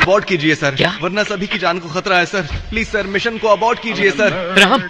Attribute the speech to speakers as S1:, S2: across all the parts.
S1: Abort कीजिए sir.
S2: क्या?
S1: वरना सभी की जान को खतरा है सर। प्लीज सर, मिशन को अबॉर्ट कीजिए सर।
S2: राम,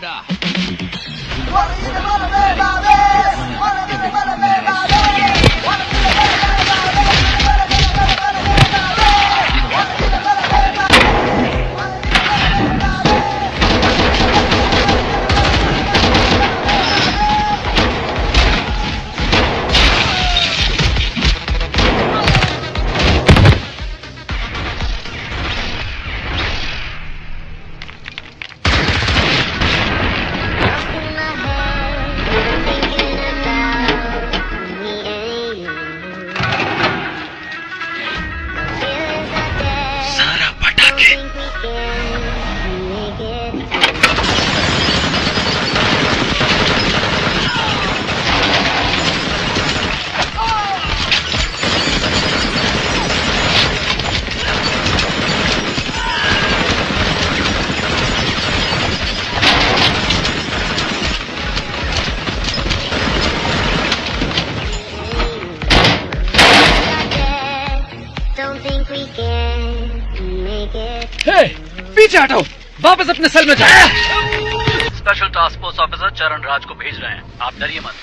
S2: पीछे हटो, वापस अपने सेल में जाओ।
S3: स्पेशल टास्क फोर्स ऑफिसर चरण राज को भेज रहे हैं, आप डरिए मत।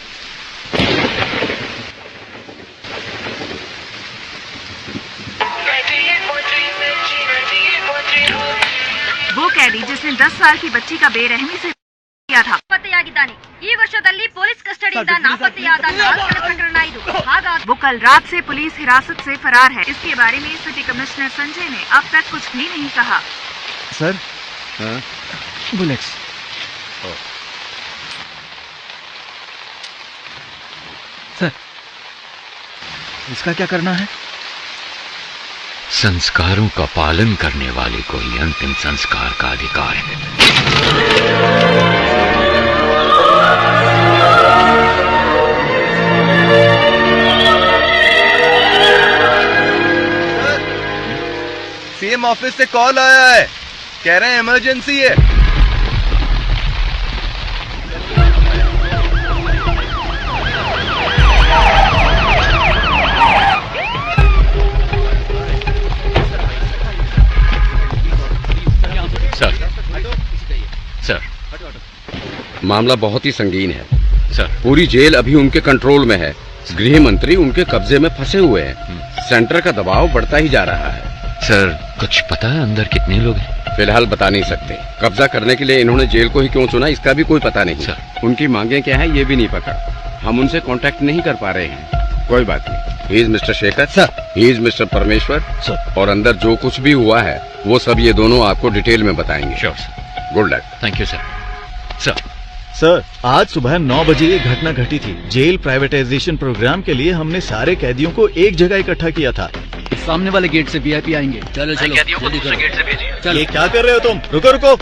S4: वो कैदी जिसने 10 साल की बच्ची का बेरहमी से किया था।
S5: ಪತ್ತೆಯಾಗಿದ್ದಾನೆ। ಈ ವರ್ಷದಲ್ಲಿ ಪೊಲೀಸ್ ಕಸ್ಟಡಿಯಿಂದ ನಾಪತ್ತೆಯಾದ 4 ಪ್ರಕರಣ ಇದು। ಹಾಗಾಗಿ
S4: वो कल रात से पुलिस हिरासत से फरार है। इसके बारे में सिटी कमिश्नर संजय ने अब तक कुछ भी नहीं कहा।
S1: Sir, bullets. सर, इसका क्या करना है?
S2: संस्कारों का पालन करने वाले को ही अंतिम संस्कार का अधिकार है।
S1: सीएम ऑफिस से कॉल आया है, कह रहे हैं इमरजेंसी है।
S2: सर,
S6: मामला बहुत ही संगीन है
S2: सर।
S6: पूरी जेल अभी उनके कंट्रोल में है। गृह मंत्री उनके कब्जे में फंसे हुए हैं। सेंटर का दबाव बढ़ता ही जा रहा है।
S2: सर, कुछ पता है अंदर कितने लोग हैं?
S6: फिलहाल बता नहीं सकते। कब्जा करने के लिए इन्होंने जेल को ही क्यों चुना, इसका भी कोई पता नहीं।
S2: सर।
S6: उनकी मांगे क्या है ये भी नहीं पता। हम उनसे कांटेक्ट नहीं कर पा रहे हैं। कोई बात नहीं। He is mister Shekhar sir, he is mister परमेश्वर
S2: सर,
S6: और अंदर जो कुछ भी हुआ है वो सब ये दोनों आपको डिटेल में बताएंगे।
S2: Sure sir.
S6: Good luck.
S2: Thank you sir. Sir,
S7: sir, आज सुबह 9 बजे ये घटना घटी थी। जेल प्राइवेटाइजेशन प्रोग्राम के लिए हमने सारे कैदियों को एक जगह इकट्ठा किया था।
S3: सामने वाले गेट से वीआईपी आएंगे।
S2: चलो चलो,
S3: कैदियों को दूसरे गेट से भेजिए।
S7: ये क्या कर रहे हो तुम? रुको रुको,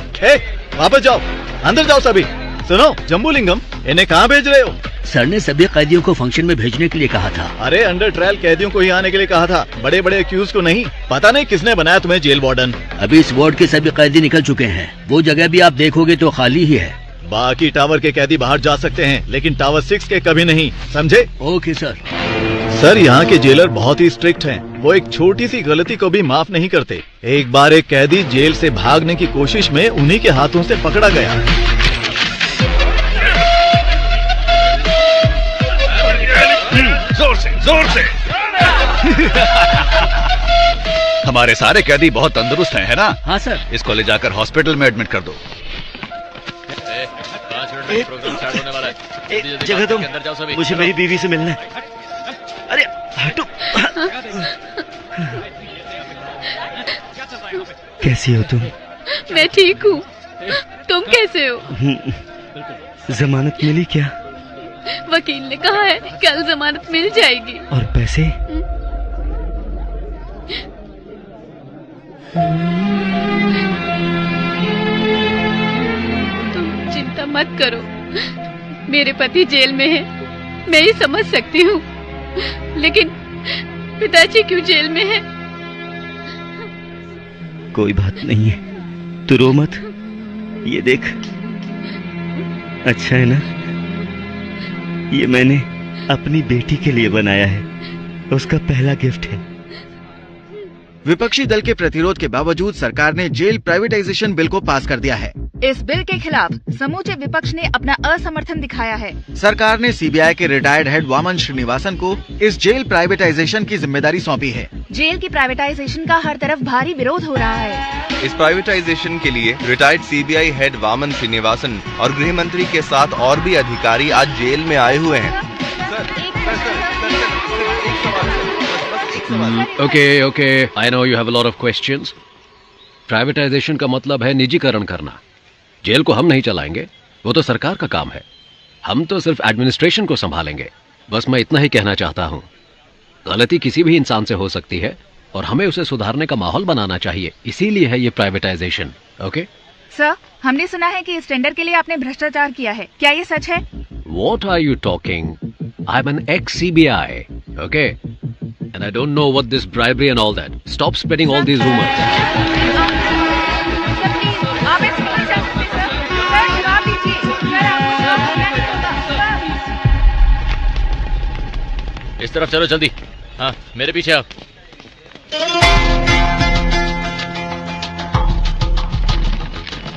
S7: वापस जाओ, अंदर जाओ सभी। सुनो जम्बूलिंगम, इन्हें कहाँ भेज रहे हो?
S3: सर ने सभी कैदियों को फंक्शन में भेजने के लिए कहा था।
S7: अरे अंडर ट्रायल कैदियों को ही आने के लिए कहा था, बड़े बड़े एक्यूज को नहीं। पता नहीं किसने बनाया तुम्हें जेल वार्डन।
S3: अभी इस वार्ड के सभी कैदी निकल चुके हैं। वो जगह भी आप देखोगे तो खाली ही है।
S7: बाकी टावर के कैदी बाहर जा सकते हैं, लेकिन टावर 6 के कभी नहीं, समझे?
S3: Okay sir.
S7: सर, यहाँ के जेलर बहुत ही स्ट्रिक्ट हैं। वो एक छोटी सी गलती को भी माफ नहीं करते। एक बार एक कैदी जेल से भागने की कोशिश में उन्हीं के हाथों से पकड़ा गया।
S8: जोर से, जोर से। हमारे सारे कैदी बहुत तंदुरुस्त हैं, है ना?
S3: हाँ सर।
S8: इसको ले जाकर हॉस्पिटल में एडमिट कर दो।
S3: जगह तुम, मुझे मेरी बीवी से मिलना है। अरे हटो।
S9: कैसी हो तुम?
S5: मैं ठीक हूँ, तुम कैसे हो?
S9: जमानत मिली क्या?
S5: वकील ने कहा है कल जमानत मिल जाएगी।
S9: और पैसे?
S5: तुम चिंता मत करो, मेरे पति जेल में है, मैं ही समझ सकती हूँ, लेकिन पिताजी क्यों जेल में है?
S9: कोई बात नहीं है, तू रो मत। ये देख, अच्छा है ना? ये मैंने अपनी बेटी के लिए बनाया है, उसका पहला गिफ्ट है।
S1: विपक्षी दल के प्रतिरोध के बावजूद सरकार ने जेल प्राइवेटाइजेशन बिल को पास कर दिया है।
S4: इस बिल के खिलाफ समूचे विपक्ष ने अपना असमर्थन दिखाया है।
S1: सरकार ने सीबीआई के रिटायर्ड हेड वामन श्रीनिवासन को इस जेल प्राइवेटाइजेशन की जिम्मेदारी सौंपी है।
S4: जेल की प्राइवेटाइजेशन का हर तरफ भारी विरोध हो रहा है।
S10: इस प्राइवेटाइजेशन के लिए retired CBI head Vaman Srinivasan और गृह मंत्री के साथ और भी अधिकारी आज जेल में आए हुए हैं।
S2: Okay I know you have a lot of questions. Privatisation का मतलब है निजीकरण करना। जेल को हम नहीं चलाएंगे, वो तो सरकार का काम है। हम तो सिर्फ एडमिनिस्ट्रेशन को संभालेंगे। बस मैं इतना ही कहना चाहता हूँ। गलती किसी भी इंसान से हो सकती है और हमें उसे सुधारने का माहौल बनाना चाहिए, इसीलिए है ये प्राइवेटाइजेशन। ओके
S4: सर, हमने सुना है कि इस टेंडर के लिए आपने भ्रष्टाचार किया है, क्या ये सच है?
S2: What are you talking? I'm an ex-CBI, okay? And I don't know what this bribery and all that. Stop spreading all these rumors.
S4: आप ऐसे नहीं कर सकते सर। सर, जवाब दीजिए। सर, आपको जवाब देना होगा।
S9: इस तरफ चलो जल्दी। हाँ, मेरे पीछे आओ।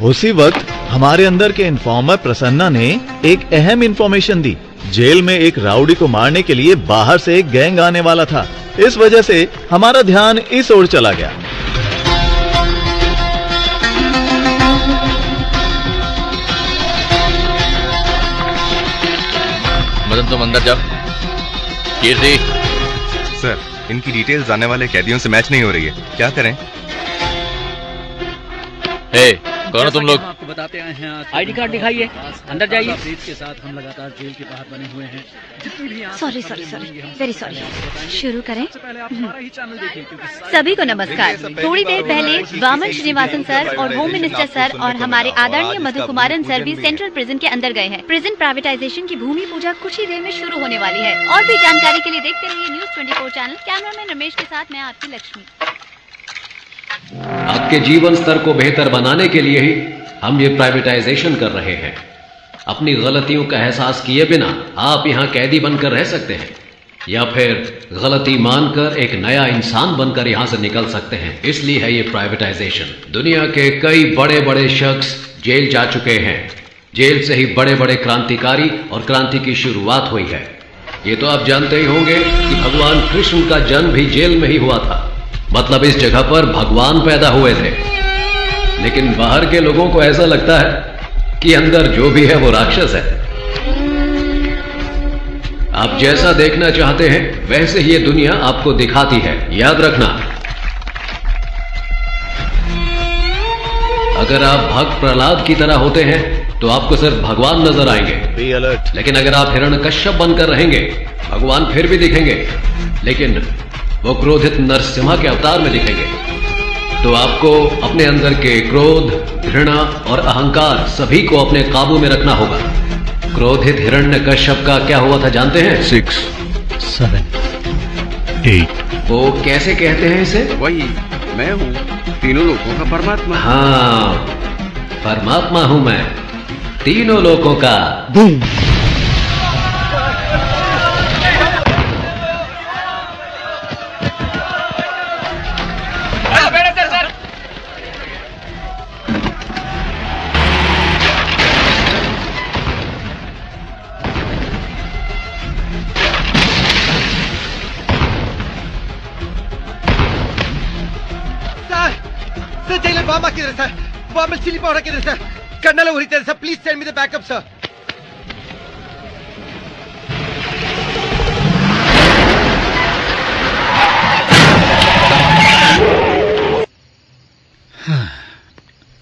S7: उसी वक्त हमारे अंदर के इन्फॉर्मर प्रसन्ना ने एक अहम इंफॉर्मेशन दी। जेल में एक राउडी को मारने के लिए बाहर से एक गैंग आने वाला था। इस वजह से हमारा ध्यान इस ओर चला गया।
S9: मदन, तुम अंदर जाओ। कीर्ति,
S10: सर, इनकी डिटेल्स आने वाले कैदियों से मैच नहीं हो रही है, क्या करें?
S9: हे, कौन हो तुम लोग?
S3: आपको बताते आए हैं। आईडी कार्ड दिखाइए, अंदर जाइए। के साथ हम लगातार जेल के बाहर बने हुए हैं।
S5: Sorry very sorry. शुरू करें। सभी को नमस्कार। थोड़ी देर पहले वामन श्रीनिवासन सर और होम मिनिस्टर सर और हमारे आदरणीय मधु कुमारन सर भी सेंट्रल प्रिजन के अंदर गए हैं। प्रिजन प्राइवेटाइजेशन की भूमि पूजा कुछ ही देर में शुरू होने वाली है। और भी जानकारी के लिए देखते रहिए न्यूज 24 चैनल। कैमरामैन रमेश के साथ मैं आपकी लक्ष्मी।
S2: आपके जीवन स्तर को बेहतर बनाने के लिए ही हम ये प्राइवेटाइजेशन कर रहे हैं। अपनी गलतियों का एहसास किए बिना आप यहाँ कैदी बनकर रह सकते हैं या फिर गलती मानकर एक नया इंसान बनकर यहाँ से निकल सकते हैं। इसलिए है ये प्राइवेटाइजेशन। दुनिया के कई बड़े बड़े शख्स जेल जा चुके हैं। जेल से ही बड़े बड़े क्रांतिकारी और क्रांति की शुरुआत हुई है। ये तो आप जानते ही होंगे कि भगवान कृष्ण का जन्म भी जेल में ही हुआ था। मतलब इस जगह पर भगवान पैदा हुए थे। लेकिन बाहर के लोगों को ऐसा लगता है कि अंदर जो भी है वो राक्षस है। आप जैसा देखना चाहते हैं वैसे ही ये दुनिया आपको दिखाती है। याद रखना, अगर आप भक्त प्रहलाद की तरह होते हैं तो आपको सिर्फ भगवान नजर आएंगे।
S7: Be alert.
S2: लेकिन अगर आप हिरण्यकश्यप बनकर रहेंगे, भगवान फिर भी दिखेंगे, लेकिन वो क्रोधित नरसिम्हा के अवतार में दिखेंगे। तो आपको अपने अंदर के क्रोध, घृणा और अहंकार सभी को अपने काबू में रखना होगा। क्रोधित हिरण्यकश्यप का क्या हुआ था जानते हैं?
S9: 6, 7, 8।
S2: वो कैसे कहते हैं इसे?
S6: वही मैं हूँ, तीनों लोगों का परमात्मा।
S2: हाँ, परमात्मा हूं मैं, तीनों लोगों का।
S7: बूम।
S1: ಜೈಲರ್ ಬಾಂಬ್ ಹಾಕಿದ್ರೆ ಸರ್, ಬಾಂಬ್ ಚಿಲ್ಲಿ ಪೌಡರ್ ಹಾಕಿದ್ರೆ ಸರ್, ಕಣ್ಣೆಲ್ಲ ಉರಿತಾರೆ sir. Please send me the backup sir.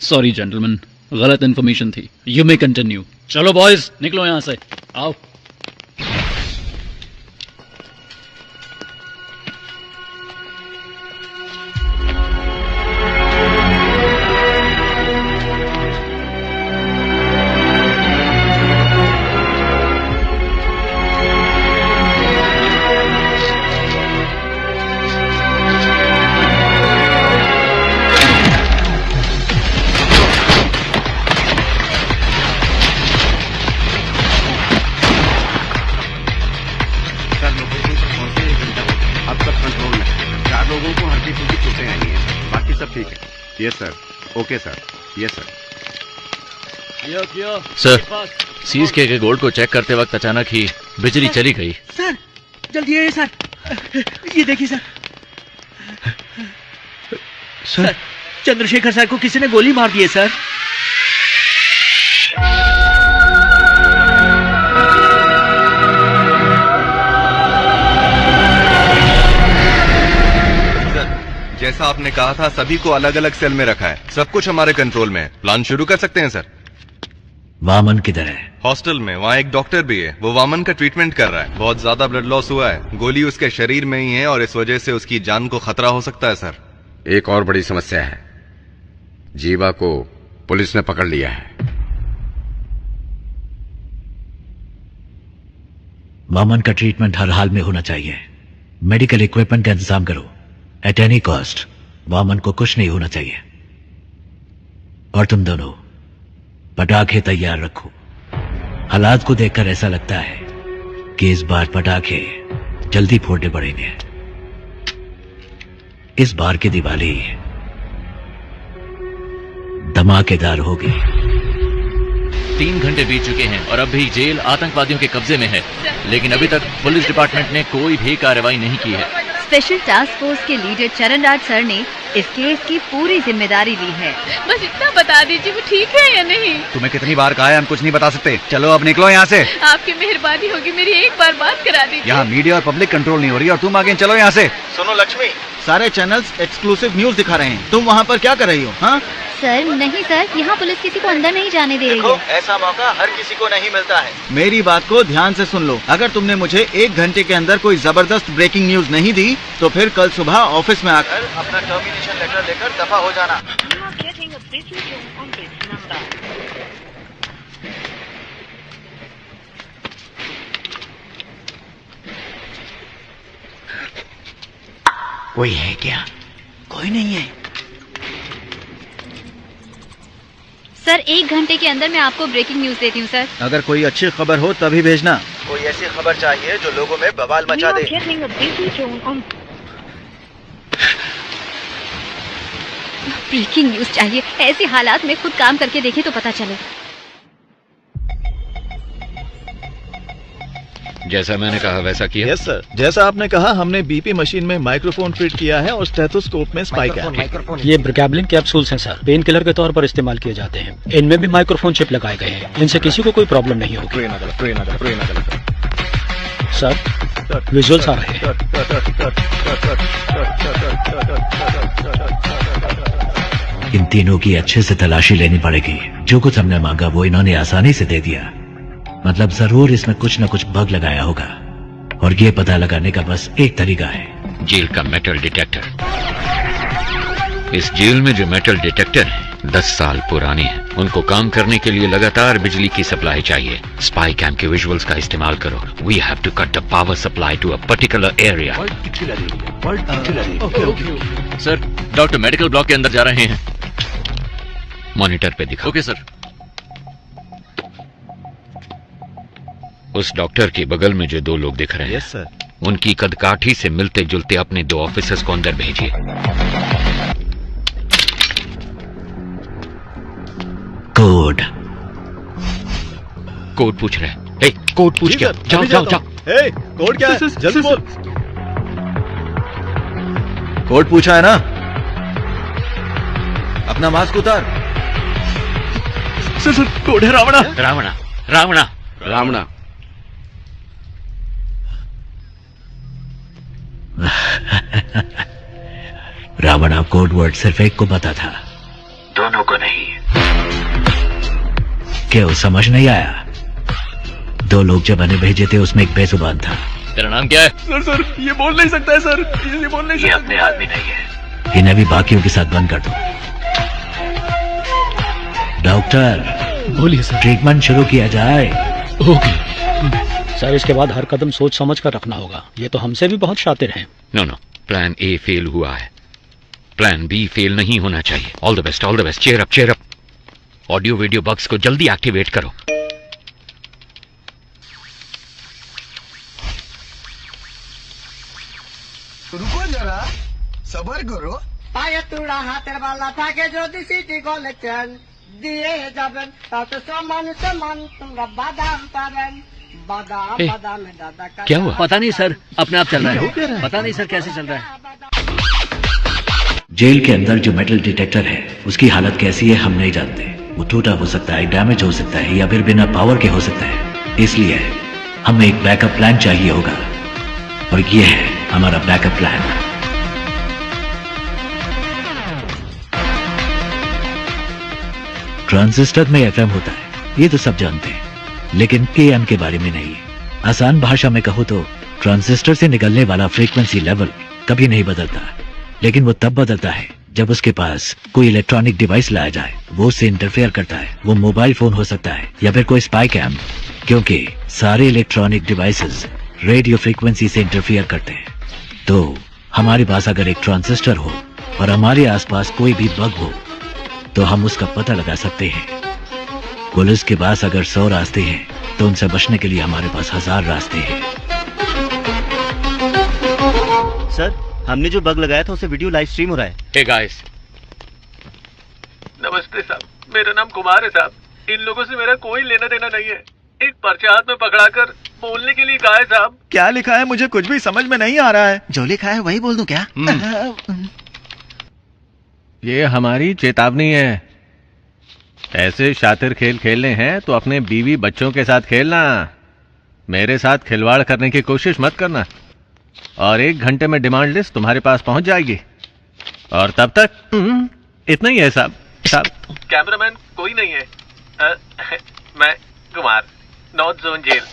S9: Sorry gentleman, गलत इन्फॉर्मेशन थी। You may continue. चलो बॉयज, निकलो यहां से। आओ।
S6: हल्की फुल्की चोटें आई हैं, बाकी सब ठीक है। Yes sir, okay sir, yes sir.
S8: Sir, seize के गोल्ड को चेक करते वक्त अचानक ही बिजली चली गई।
S3: सर जल्दी आइए सर, ये देखिए सर। सर चंद्रशेखर सर को किसी ने गोली मार दी है सर।
S10: जैसा आपने कहा था, सभी को अलग अलग सेल में रखा है। सब कुछ हमारे कंट्रोल में है। प्लान शुरू कर सकते हैं सर।
S11: वामन किधर है?
S10: हॉस्टल में, वहाँ एक डॉक्टर भी है। वो वामन का ट्रीटमेंट कर रहा है। बहुत ज्यादा ब्लड लॉस हुआ है। गोली उसके शरीर में ही है और इस वजह से उसकी जान को खतरा हो सकता है सर।
S6: एक और बड़ी समस्या है, जीवा को पुलिस ने पकड़ लिया है।
S11: वामन का ट्रीटमेंट हर हाल में होना चाहिए। मेडिकल इक्विपमेंट का इंतजाम करो एट एनी कॉस्ट। वामन को कुछ नहीं होना चाहिए। और तुम दोनों पटाखे तैयार रखो। हालात को देखकर ऐसा लगता है कि इस बार पटाखे जल्दी फोड़ने पड़ेंगे। इस बार की दिवाली धमाकेदार होगी।
S8: 3 घंटे बीत चुके हैं और अब भी जेल आतंकवादियों के कब्जे में है, लेकिन अभी तक पुलिस डिपार्टमेंट ने कोई भी कार्रवाई नहीं की है।
S5: स्पेशल टास्क फोर्स के लीडर चरण राज सर ने इस केस की पूरी जिम्मेदारी ली है।
S12: बस इतना बता दीजिए वो ठीक है या नहीं।
S13: तुम्हें कितनी बार कहा है, हम कुछ नहीं बता सकते। चलो अब निकलो यहाँ से।
S12: आपकी मेहरबानी होगी, मेरी एक बार बात करा दीजिए।
S13: यहाँ मीडिया और पब्लिक कंट्रोल नहीं हो रही और तुम आगे चलो यहाँ से।
S1: सुनो लक्ष्मी, सारे चैनल्स एक्सक्लूसिव न्यूज दिखा रहे हैं। तुम वहाँ पर क्या कर रही हो? हाँ
S5: सर नहीं सर, यहाँ पुलिस किसी को अंदर नहीं जाने दे रही है।
S1: ऐसा मौका हर किसी को नहीं मिलता है। मेरी बात को ध्यान से सुन लो। अगर तुमने मुझे 1 घंटे के अंदर कोई जबरदस्त ब्रेकिंग न्यूज नहीं दी तो फिर कल सुबह ऑफिस में आकर अपना टर्मिनेशन लेटर लेकर दफा हो जाना।
S11: कोई है क्या?
S3: कोई नहीं है
S5: सर। 1 घंटे के अंदर मैं आपको ब्रेकिंग न्यूज देती हूँ सर।
S1: अगर कोई अच्छी खबर हो तभी भेजना। कोई ऐसी खबर चाहिए जो लोगों में बवाल मचा दे।
S5: ब्रेकिंग न्यूज चाहिए। ऐसे हालात में खुद काम करके देखे तो पता चले।
S8: जैसा मैंने कहा वैसा किया।
S7: यस सर, जैसा आपने कहा हमने बीपी मशीन में माइक्रोफोन फिट किया है और स्टेथोस्कोप में स्पाइक है।
S14: ये ब्रिकैबलिन कैप्सूल्स हैं सर, पेन किलर के तौर पर इस्तेमाल किए जाते हैं। इनमें भी माइक्रोफोन चिप लगाए गए हैं। इनसे किसी को कोई प्रॉब्लम नहीं होगी। सर विजुअल्स आ रहे हैं।
S11: इन तीनों की अच्छे से तलाशी लेनी पड़ेगी। जो कुछ हमने मांगा वो इन्होंने आसानी से दे दिया। मतलब जरूर इसमें कुछ न कुछ बग लगाया होगा और ये पता लगाने का बस एक तरीका है,
S2: जेल का मेटल डिटेक्टर। इस जेल में जो मेटल डिटेक्टर है 10 साल पुराने हैं। उनको काम करने के लिए लगातार बिजली की सप्लाई चाहिए। स्पाई कैम के विजुअल्स का इस्तेमाल करो। We have to cut the power supply to a particular area.
S8: Sir, doctor medical block के अंदर जा रहे हैं।
S2: मॉनिटर पे दिखाओ।
S8: Okay sir.
S2: उस डॉक्टर के बगल में जो 2 लोग दिख रहे हैं,
S7: यस सर,
S2: उनकी कदकाठी से मिलते जुलते अपने 2 ऑफिसर्स को अंदर भेजिए।
S11: कोड
S2: पूछ रहे हैं। ए, कोड पूछ क्या? जाओ जाओ जाओ।
S7: ए, कोड क्या है? जल्दी बोल।
S1: कोड पूछा है ना? अपना मास्क उतार।
S13: सर कोड है रावणा।
S2: रावणा रावणा
S6: रावणा।
S11: रावणा कोड वर्ड सिर्फ एक को पता था, दोनों को नहीं। क्यों समझ नहीं आया? 2 लोग जब मैंने भेजे थे उसमें एक बेजुबान था।
S8: तेरा नाम क्या है?
S13: सर ये बोल नहीं सकता है सर, ये बोल नहीं सकता।
S11: ये अपने आदमी नहीं है। इन्हें भी बाकियों के साथ बंद कर दो। डॉक्टर
S14: बोलिए सर।
S11: ट्रीटमेंट शुरू किया जाए।
S14: ओके सर, इसके बाद हर कदम सोच समझ कर रखना होगा। ये तो हमसे भी बहुत शातिर हैं।
S2: नो, प्लान ए फेल हुआ है। प्लान बी फेल नहीं होना चाहिए। All the best, all the best. Cheer up. Audio video bugs को जल्दी एक्टिवेट करो।
S15: रुको जरा, सबर करो। पाये तुड़ा हाथेर वाला থাকে যদি সিটি কলেকশন দিয়ে যাবেন তাতে সমান সমান তোমরা বাদাম পাবেন বাদাम बादाम दादा का
S3: क्या हुआ? पता नहीं सर, अपने आप चल रहा है। पता नहीं सर कैसे चल रहा है।
S11: जेल के अंदर जो मेटल डिटेक्टर है उसकी हालत कैसी है हम नहीं जानते। वो टूटा हो सकता है, डैमेज हो सकता है या फिर बिना पावर के हो सकता है। इसलिए हमें एक बैकअप प्लान चाहिए होगा और ये है हमारा बैकअप प्लान। ट्रांजिस्टर में एफएम होता है, ये तो सब जानते हैं, लेकिन एएम के बारे में नहीं। आसान भाषा में कहो तो ट्रांजिस्टर से निकलने वाला फ्रीक्वेंसी लेवल कभी नहीं बदलता, लेकिन वो तब बदलता है जब उसके पास कोई इलेक्ट्रॉनिक डिवाइस लाया जाए। वो उससे इंटरफेयर करता है। वो मोबाइल फोन हो सकता है या फिर कोई स्पाई कैम, क्योंकि सारे इलेक्ट्रॉनिक डिवाइसेस रेडियो फ्रीक्वेंसी से इंटरफेयर करते हैं। तो हमारे पास अगर एक ट्रांजिस्टर हो और हमारे आसपास कोई भी बग हो तो हम उसका पता लगा सकते हैं। पुलिस के पास अगर 100 रास्ते हैं तो उनसे बचने के लिए हमारे पास 1000 रास्ते हैं।
S1: सर, हमने जो बग लगाया था उसे वीडियो लाइव स्ट्रीम हो रहा है।
S2: हे गाइस,
S16: नमस्ते साहब, मेरा नाम कुमार है साहब। इन लोगों से मेरा कोई लेना देना नहीं है। एक पर्चा हाथ में पकड़ाकर बोलने के लिए कहा है साहब।
S1: क्या लिखा है मुझे कुछ भी समझ में नहीं आ रहा है। जो लिखा है वही बोल दूं क्या?
S8: ये हमारी चेतावनी है। ऐसे शातिर खेल खेलने हैं तो अपने बीवी बच्चों के साथ खेलना। मेरे साथ खिलवाड़ करने की कोशिश मत करना। और 1 घंटे में डिमांड लिस्ट तुम्हारे पास पहुंच जाएगी। और तब तक इतना ही है साहब।
S16: कैमरामैन कोई नहीं है। मैं कुमार, नॉर्थ जोन जेल।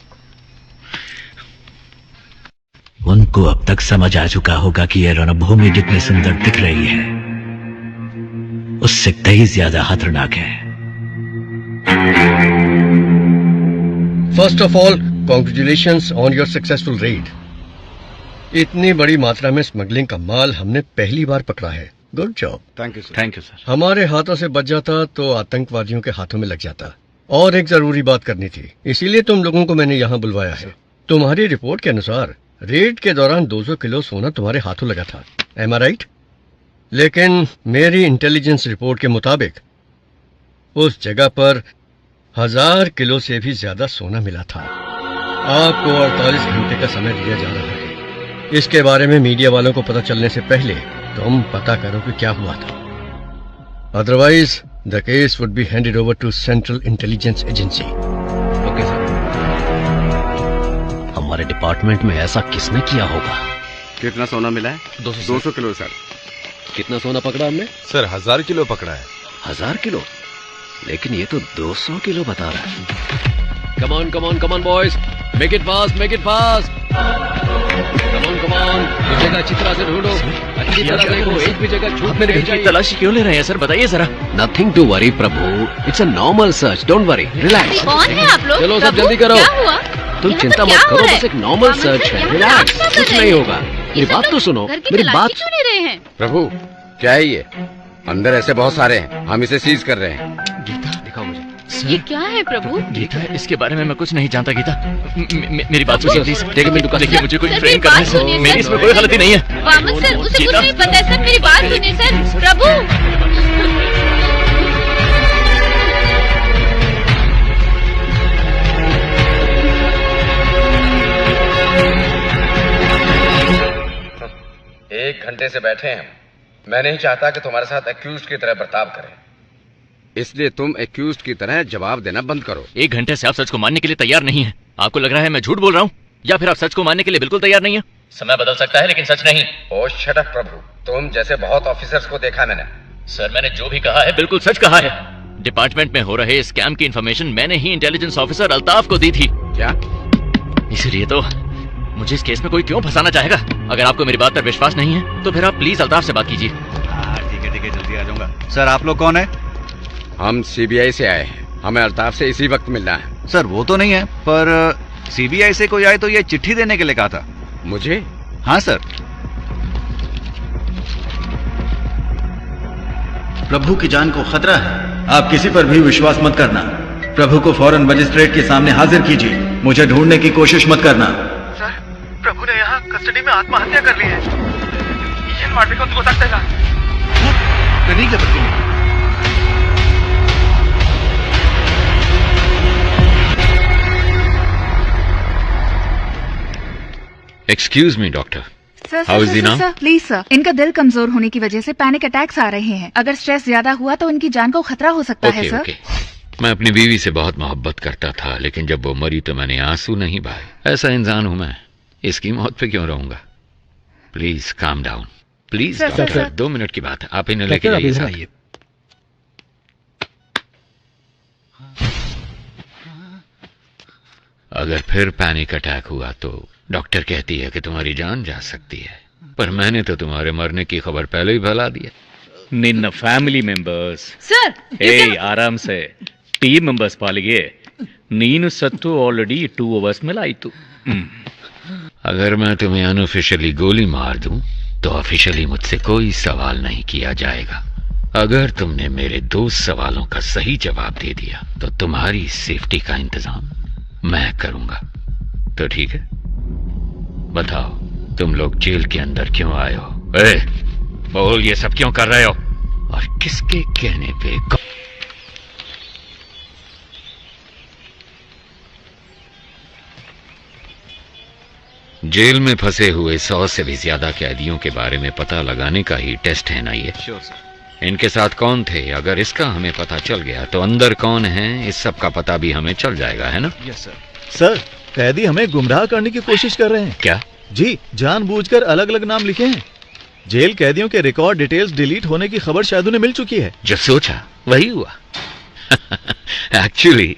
S11: उनको अब तक समझ आ चुका होगा कि यह रणभूमि जितनी सुंदर दिख रही है उससे कहीं ज्यादा खतरनाक है।
S17: First of all congratulations on your successful red. इतनी बड़ी मात्रा में स्मगलिंग का माल हमने पहली बार पकड़ा है। Good job.
S6: Thank you sir.
S8: Thank you sir.
S17: हमारे हाथों से बच जाता तो आतंकवादियों के हाथों में लग जाता। और एक जरूरी बात करनी थी, इसीलिए तुम लोगों को मैंने यहाँ बुलवाया है। तुम्हारी रिपोर्ट के अनुसार रेड के दौरान 200 किलो सोना तुम्हारे हाथों लगा था। एम आई राइट? लेकिन मेरी इंटेलिजेंस रिपोर्ट के मुताबिक उस जगह पर 1000 किलो से भी ज्यादा सोना मिला था। आपको 48 घंटे का समय दिया जा रहा है। इसके बारे में मीडिया वालों को पता चलने से पहले तुम पता करो कि क्या हुआ था। Otherwise the case would be handed over to central intelligence agency.
S2: Okay sir. हमारे डिपार्टमेंट में ऐसा किसने किया होगा?
S6: कितना सोना मिला है? 200 किलो सर।
S2: कितना सोना पकड़ा हमने?
S10: सर 1000 किलो पकड़ा है।
S2: 1000 किलो? लेकिन ये तो 200 किलो बता रहा है। Come on boys, make it fast. Come on, जगह अच्छी तरह से ढूंढो, अच्छी तरह देखो, एक भी जगह छूट नहीं चाहिए।
S8: तलाशी क्यों ले रहे हैं सर, बताइए जरा।
S2: Nothing to worry Prabhu, it's a normal search, don't worry, relax.
S12: कौन है आप लोग?
S2: चलो सब जल्दी करो।
S12: क्या हुआ?
S2: तुम चिंता मत करो, बस एक नॉर्मल सर्च है, रिलैक्स, कुछ नहीं होगा। मेरी बात तो सुनो, मेरी बात।
S12: क्यों ले रहे हैं?
S6: प्रभु क्या है ये? अंदर ऐसे बहुत सारे हैं, हम इसे सीज कर रहे हैं।
S8: गीता, दिखाओ मुझे।
S12: ये क्या है प्रभु?
S8: गीता, इसके बारे में मैं कुछ नहीं जानता। गीता, मेरी बात सुनिए प्लीज। देखिए मुझे कोई ट्रेन करना है, मेरी इसमें कोई गलती नहीं है।
S12: वामन सर, उसे कुछ नहीं पता है सर, मेरी बात सुनिए सर। प्रभु
S6: एक घंटे से बैठे हैं। मैं नहीं चाहता कि तुम्हारे साथ एक्यूज्ड की तरह बर्ताव करें, इसलिए तुम एक्यूज्ड की तरह जवाब देना बंद करो।
S8: 1 घंटे से आप सच को मानने के लिए तैयार नहीं है। आपको लग रहा है मैं झूठ बोल रहा हूँ, या फिर आप सच को मानने के लिए बिल्कुल तैयार नहीं है? समय बदल सकता है लेकिन सच नहीं।
S6: ओ शट अप प्रभु, तुम जैसे बहुत ऑफिसर्स को देखा मैंने।
S8: सर मैंने जो भी कहा है बिल्कुल सच कहा है। डिपार्टमेंट में हो रहे स्कैम की इन्फॉर्मेशन मैंने ही इंटेलिजेंस ऑफिसर अल्ताफ को दी थी।
S6: क्या?
S8: इसलिए तो मुझे इस केस में कोई क्यों फंसाना चाहेगा? अगर आपको मेरी बात पर विश्वास नहीं है तो फिर आप प्लीज अल्ताफ से बात कीजिए।
S13: ठीक है, जल्दी आ जाऊंगा। सर आप लोग कौन है?
S6: हम सीबीआई से आए हैं, हमें अल्ताफ से इसी वक्त मिलना है।
S13: सर वो तो नहीं है, पर सीबीआई से कोई आए तो ये चिट्ठी देने के लिए कहा था।
S6: मुझे?
S13: हाँ सर।
S1: प्रभु की जान को खतरा है, आप किसी पर भी विश्वास मत करना। प्रभु को फौरन मजिस्ट्रेट के सामने हाजिर कीजिए, मुझे ढूंढने की कोशिश मत करना।
S16: सर, प्रभु ने यहाँ कस्टडी में आत्महत्या कर ली है। ये ಮಾಡ್ಬೇಕು ಅಂತ ಗೊತ್ತಾಗ್ತಾ ಇಲ್ಲ.
S18: Excuse me doctor,
S4: sir
S18: How is he now?
S4: Sir please sir, इनका दिल कमजोर होने की वजह से पैनिक अटैक्स आ रहे हैं. अगर स्ट्रेस ज्यादा हुआ तो इनकी जान को खतरा हो सकता है सर.
S18: ओके, मैं अपनी बीवी से बहुत मोहब्बत करता था, लेकिन जब वो मरी तो मैंने आंसू नहीं बहाए. ऐसा इंसान हूं मैं, इसकी मौत पे क्यों रहूंगा. Please calm down, please
S4: sir,
S18: doctor.
S4: Sir.
S18: 2 minute की बात है, आप इन्हें लेके जाइए साथ. अगर फिर पैनिक अटैक हुआ तो डॉक्टर कहती है कि तुम्हारी जान जा सकती है, पर मैंने तो तुम्हारे मरने की खबर पहले ही फैला दी है.
S9: ನಿನ್ನ ಫ್ಯಾಮಿಲಿ ಮೆಂಬರ್ಸ್
S12: ಸರ್
S9: ಆರಾಮ್ ಸೆ ಟೀಮ್ ಮೆಂಬರ್ಸ್ ಪಾಲಿಗೆ ನೀನು ಸತ್ತು ಆಲ್ರೆडी 2 hours ಮೇಲೆ ಆಯಿತು.
S18: अगर मैं तुम्हें अनऑफिशियली गोली मार दूं तो ऑफिशियली मुझसे कोई सवाल नहीं किया जाएगा. अगर तुमने मेरे 2 सवालों का सही जवाब दे दिया तो तुम्हारी सेफ्टी का इंतजाम मैं करूंगा. तो ठीक है, बताओ तुम लोग जेल के अंदर क्यों आए हो. बोल, ये सब क्यों कर रहे हो और किसके कहने पे. जेल में फंसे हुए 100 से भी ज्यादा कैदियों के बारे में पता लगाने का ही टेस्ट है ना ये. इनके साथ कौन थे, अगर इसका हमें पता चल गया तो अंदर कौन है इस सब का पता भी हमें चल जाएगा, है ना.
S7: सर, कैदी हमें गुमराह करने की कोशिश कर रहे हैं.
S18: क्या
S7: जी, जानबूझकर अलग अलग नाम लिखे हैं. जेल कैदियों के रिकॉर्ड डिटेल्स डिलीट होने की खबर शायद उन्हें मिल चुकी है.
S18: जो सोचा वही हुआ. एक्चुअली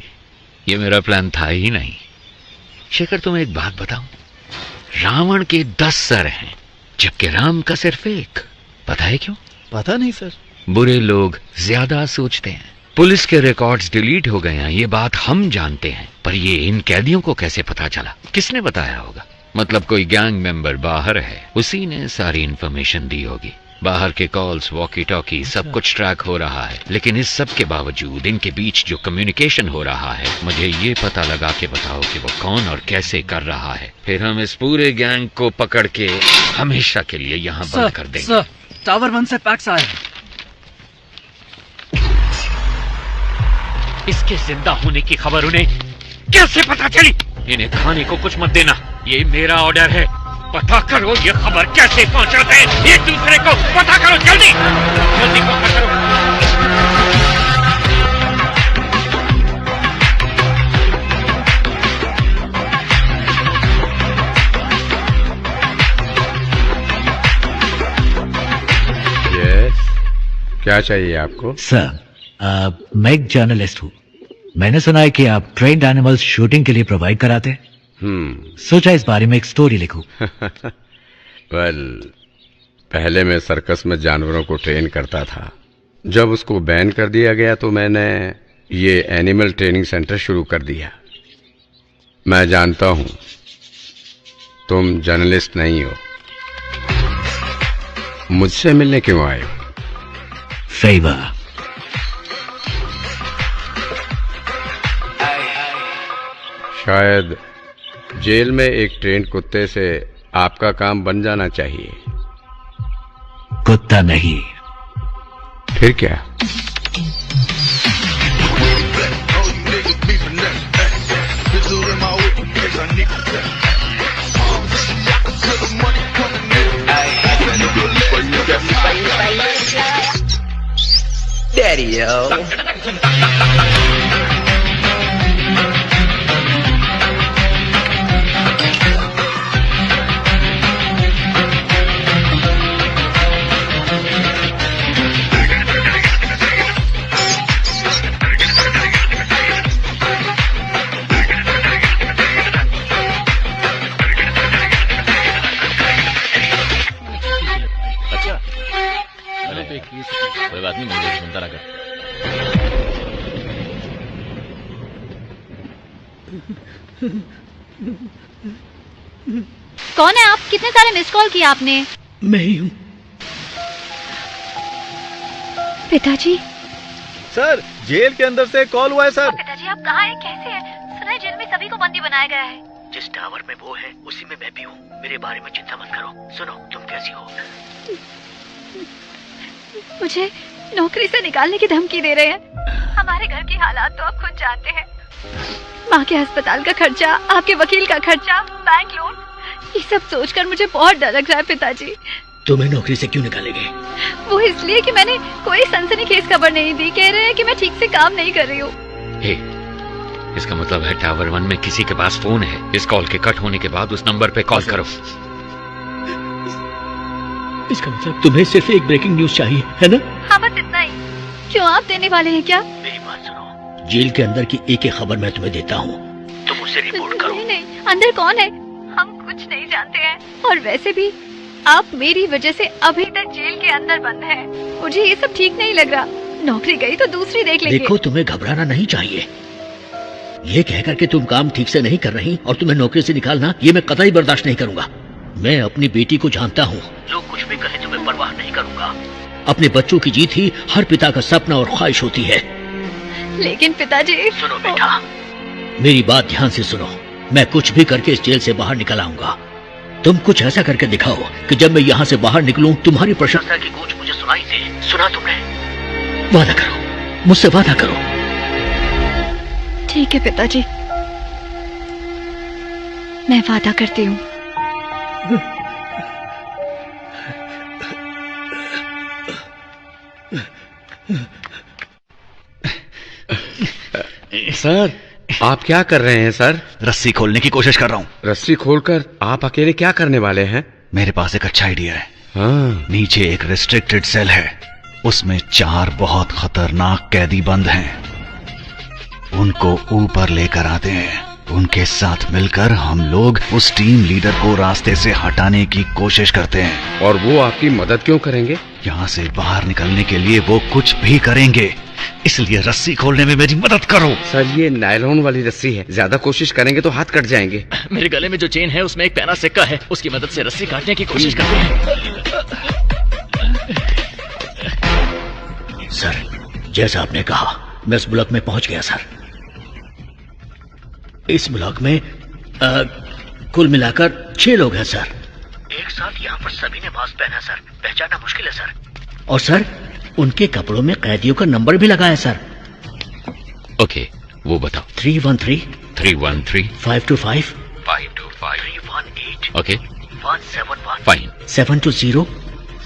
S18: ये मेरा प्लान था ही नहीं. शेखर, तुम्हें एक बात बताऊं, रावण के 10 सर हैं जबकि राम का सिर्फ एक. पता है क्यों?
S7: पता नहीं सर.
S18: बुरे लोग ज्यादा सोचते हैं. पुलिस के रिकॉर्ड्स डिलीट हो गए हैं ये बात हम जानते हैं, पर ये इन कैदियों को कैसे पता चला, किसने बताया होगा. मतलब कोई गैंग मेंबर बाहर है, उसी ने सारी इंफॉर्मेशन दी होगी. बाहर के कॉल्स, वॉकी टॉकी, सब कुछ ट्रैक हो रहा है. लेकिन इस सब के बावजूद इनके बीच जो कम्युनिकेशन हो रहा है, मुझे ये पता लगा के बताओ कि वो कौन और कैसे कर रहा है. फिर हम इस पूरे गैंग को पकड़ के हमेशा के लिए यहाँ बंद कर देंगे.
S3: सर, टावर 1 से फैक्स आया है.
S18: इसके जिंदा होने की खबर उन्हें कैसे पता चली. इन्हें खाने को कुछ मत देना, ये मेरा ऑर्डर है. पता करो ये खबर कैसे पहुंचाते हैं एक दूसरे को. पता करो, जल्दी जल्दी पता करो.
S6: यस, क्या चाहिए आपको?
S11: सर, मैं एक जर्नलिस्ट हूँ. मैंने सुना है कि आप ट्रेन्ड एनिमल्स शूटिंग के लिए प्रोवाइड कराते हैं. सोचा इस बारे में एक स्टोरी लिखूं.
S6: वेल, पहले मैं सर्कस में जानवरों को ट्रेन करता था. जब उसको बैन कर दिया गया तो मैंने ये एनिमल ट्रेनिंग सेंटर शुरू कर दिया. मैं जानता हूं तुम जर्नलिस्ट नहीं हो. मुझसे मिलने क्यों आए हो?
S11: फेवर.
S6: शायद जेल में एक ट्रेंड कुत्ते से आपका काम बन जाना चाहिए.
S11: कुत्ता नहीं.
S6: फिर क्या?
S15: Daddy-o.
S9: कोई बात नहीं, मुझे सुनता रहा कर.
S5: कौन है आप? कितने सारे मिस कॉल किए आपने?
S3: मैं ही हूँ.
S5: पिताजी.
S7: सर, जेल के अंदर से कॉल हुआ है सर.
S5: पिताजी आप कहाँ हैं? कैसे हैं? सुना है जेल में सभी को बंदी बनाया गया है.
S3: जिस टावर में वो है उसी में मैं भी हूँ. मेरे बारे में चिंता मत करो. सुनो, तुम कैसी हो?
S5: मुझे नौकरी से निकालने की धमकी दे रहे हैं। हमारे घर की हालात तो आप खुद जानते हैं। माँ के अस्पताल का खर्चा, आपके वकील का खर्चा, बैंक लोन, ये सब सोचकर मुझे बहुत डर लग रहा है पिताजी।
S11: तुम्हें नौकरी से क्यों निकालेंगे?
S5: वो इसलिए कि मैंने कोई सनसनीखेज खबर नहीं दी। कह रहे हैं कि मैं ठीक से काम नहीं कर रही हूँ।
S18: हे, इसका मतलब है टावर 1 में किसी के पास फोन है। इस कॉल के कट होने के बाद उस नंबर पे कॉल करो।
S11: इसका मतलब तुम्हें सिर्फ एक ब्रेकिंग न्यूज चाहिए, है ना?
S5: हाँ, बस इतना ही। क्यों, आप देने वाले हैं क्या?
S11: मेरी बात सुनो, जेल के अंदर की एक खबर मैं तुम्हें देता हूँ, तुम उसे रिपोर्ट करो।
S5: नहीं, अंदर कौन है हम कुछ नहीं जानते हैं। और वैसे भी आप मेरी वजह से अभी तक जेल के अंदर बंद हैं। मुझे ये सब ठीक नहीं लग रहा। नौकरी गई तो दूसरी देख लेंगे।
S11: देखो, तुम्हें घबराना नहीं चाहिए। ये कहकर के तुम काम ठीक से नहीं कर रही और तुम्हें नौकरी से निकालना, ये मैं कतई बर्दाश्त नहीं करूंगा। मैं अपनी बेटी को जानता हूँ, लोग कुछ भी कहें तुम्हें परवाह नहीं करूंगा। अपने बच्चों की जीत ही हर पिता का सपना और ख्वाहिश होती है।
S5: लेकिन पिताजी।
S11: सुनो बेटा, मेरी बात ध्यान से सुनो। मैं कुछ भी करके इस जेल से बाहर निकल आऊंगा। तुम कुछ ऐसा करके दिखाओ कि जब मैं यहाँ से बाहर निकलूं तुम्हारी प्रशंसा की गूंज मुझे सुनाई दे। सुना तुमने? वादा करो, मुझसे वादा करो।
S5: ठीक है पिताजी, मैं वादा करती हूँ।
S6: सर, आप क्या कर रहे हैं सर?
S13: रस्सी खोलने की कोशिश कर रहा हूँ।
S6: रस्सी खोलकर आप अकेले क्या करने वाले हैं?
S13: मेरे पास एक अच्छा आइडिया है।
S6: हाँ।
S13: नीचे एक रिस्ट्रिक्टेड सेल है, उसमें 4 बहुत खतरनाक कैदी बंद हैं। उनको ऊपर लेकर आते हैं। उनके साथ मिलकर हम लोग उस टीम लीडर को रास्ते से हटाने की कोशिश करते हैं।
S6: और वो आपकी मदद क्यों करेंगे?
S13: यहाँ से बाहर निकलने के लिए वो कुछ भी करेंगे, इसलिए रस्सी खोलने में मेरी मदद करो।
S6: सर, ये नायलॉन वाली रस्सी है, ज्यादा कोशिश करेंगे तो हाथ कट जाएंगे।
S9: मेरे गले में जो चेन है उसमें एक पैना सिक्का है, उसकी मदद से रस्सी काटने की कोशिश करते हैं।
S11: सर, जैसा आपने कहा, मैं इस ब्लॉक में पहुंच गया सर। इस ब्लॉक में कुल मिलाकर 6 लोग हैं सर। एक साथ यहाँ पर सभी ने मास्क पहना सर, पहचानना मुश्किल है सर। और सर, उनके कपड़ों में कैदियों का नंबर भी लगा है सर।
S18: ओके, वो बताओ।
S11: 313
S18: 313
S11: 525
S18: 525
S11: 318
S18: ओके
S11: 171
S18: फाइन
S11: 720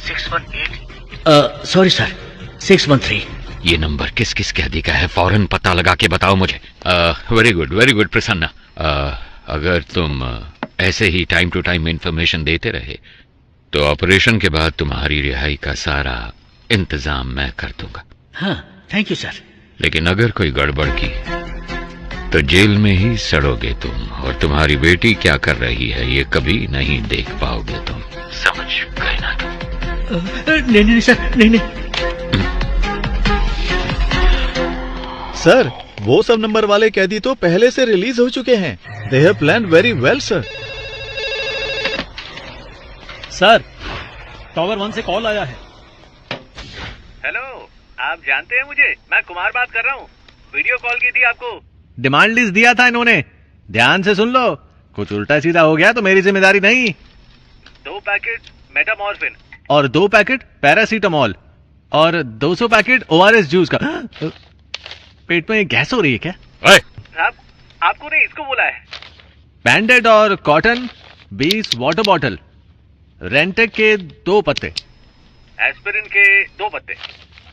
S11: 618 सॉरी सर 613।
S18: ये नंबर किस किस कैदी का है? फौरन पता लगा के बताओ मुझे। Very good Prasanna. अगर तुम ऐसे ही टाइम टू टाइम इंफॉर्मेशन देते रहे तो ऑपरेशन के बाद तुम्हारी रिहाई का सारा इंतजाम मैं कर दूंगा।
S11: हाँ, थैंक यू सर।
S18: लेकिन अगर कोई गड़बड़ की तो जेल में ही सड़ोगे तुम, और तुम्हारी बेटी क्या कर रही है ये कभी नहीं देख पाओगे तुम। समझ गए ना तुम?
S11: नहीं सर, नहीं।
S7: सर, वो सब नंबर वाले कैदी तो पहले से रिलीज हो चुके हैं। They have planned very well sir.
S14: Sir, tower 1 से कॉल आया है।
S16: हेलो, आप जानते हैं मुझे? मैं कुमार बात कर रहा हूँ। वीडियो कॉल की थी आपको।
S8: डिमांड लिस्ट दिया था इन्होंने, ध्यान से सुन लो। कुछ उल्टा सीधा हो गया तो मेरी जिम्मेदारी नहीं।
S16: 2 पैकेट मेटामॉर्फिन
S8: और 2 पैकेट पैरासीटामोल और 200 पैकेट ORS जूस का। पेट में गैस हो रही है क्या?
S16: साहब, आपको नहीं, इसको बोला है।
S8: बैंडेड और कॉटन 20 वाटर बॉटल, रेंटेक के 2 पत्ते,
S16: एस्पिरिन के 2 पत्ते,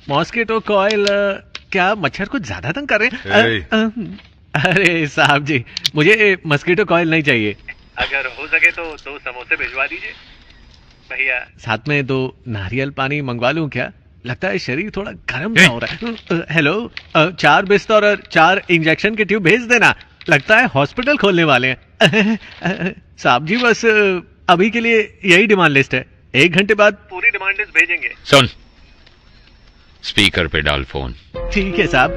S8: मॉस्किटो कॉइल। क्या मच्छर कुछ ज्यादा तंग कर रहे हैं? अरे साहब जी, मुझे मस्कीटो कॉइल नहीं चाहिए।
S16: अगर हो सके तो 2 समोसे भिजवा दीजिए भैया।
S8: साथ में 2 नारियल पानी मंगवा लूं क्या? लगता है शरीर थोड़ा गर्म सा हो रहा है। हेलो, 4 बिस्तर और 4 इंजेक्शन के ट्यूब भेज देना। लगता है हॉस्पिटल खोलने वाले हैं। साहब जी, बस अभी के लिए यही डिमांड लिस्ट है। 1 घंटे बाद
S16: पूरी डिमांड लिस्ट भेजेंगे।
S18: सुन, स्पीकर पे डाल फोन।
S8: ठीक है साहब।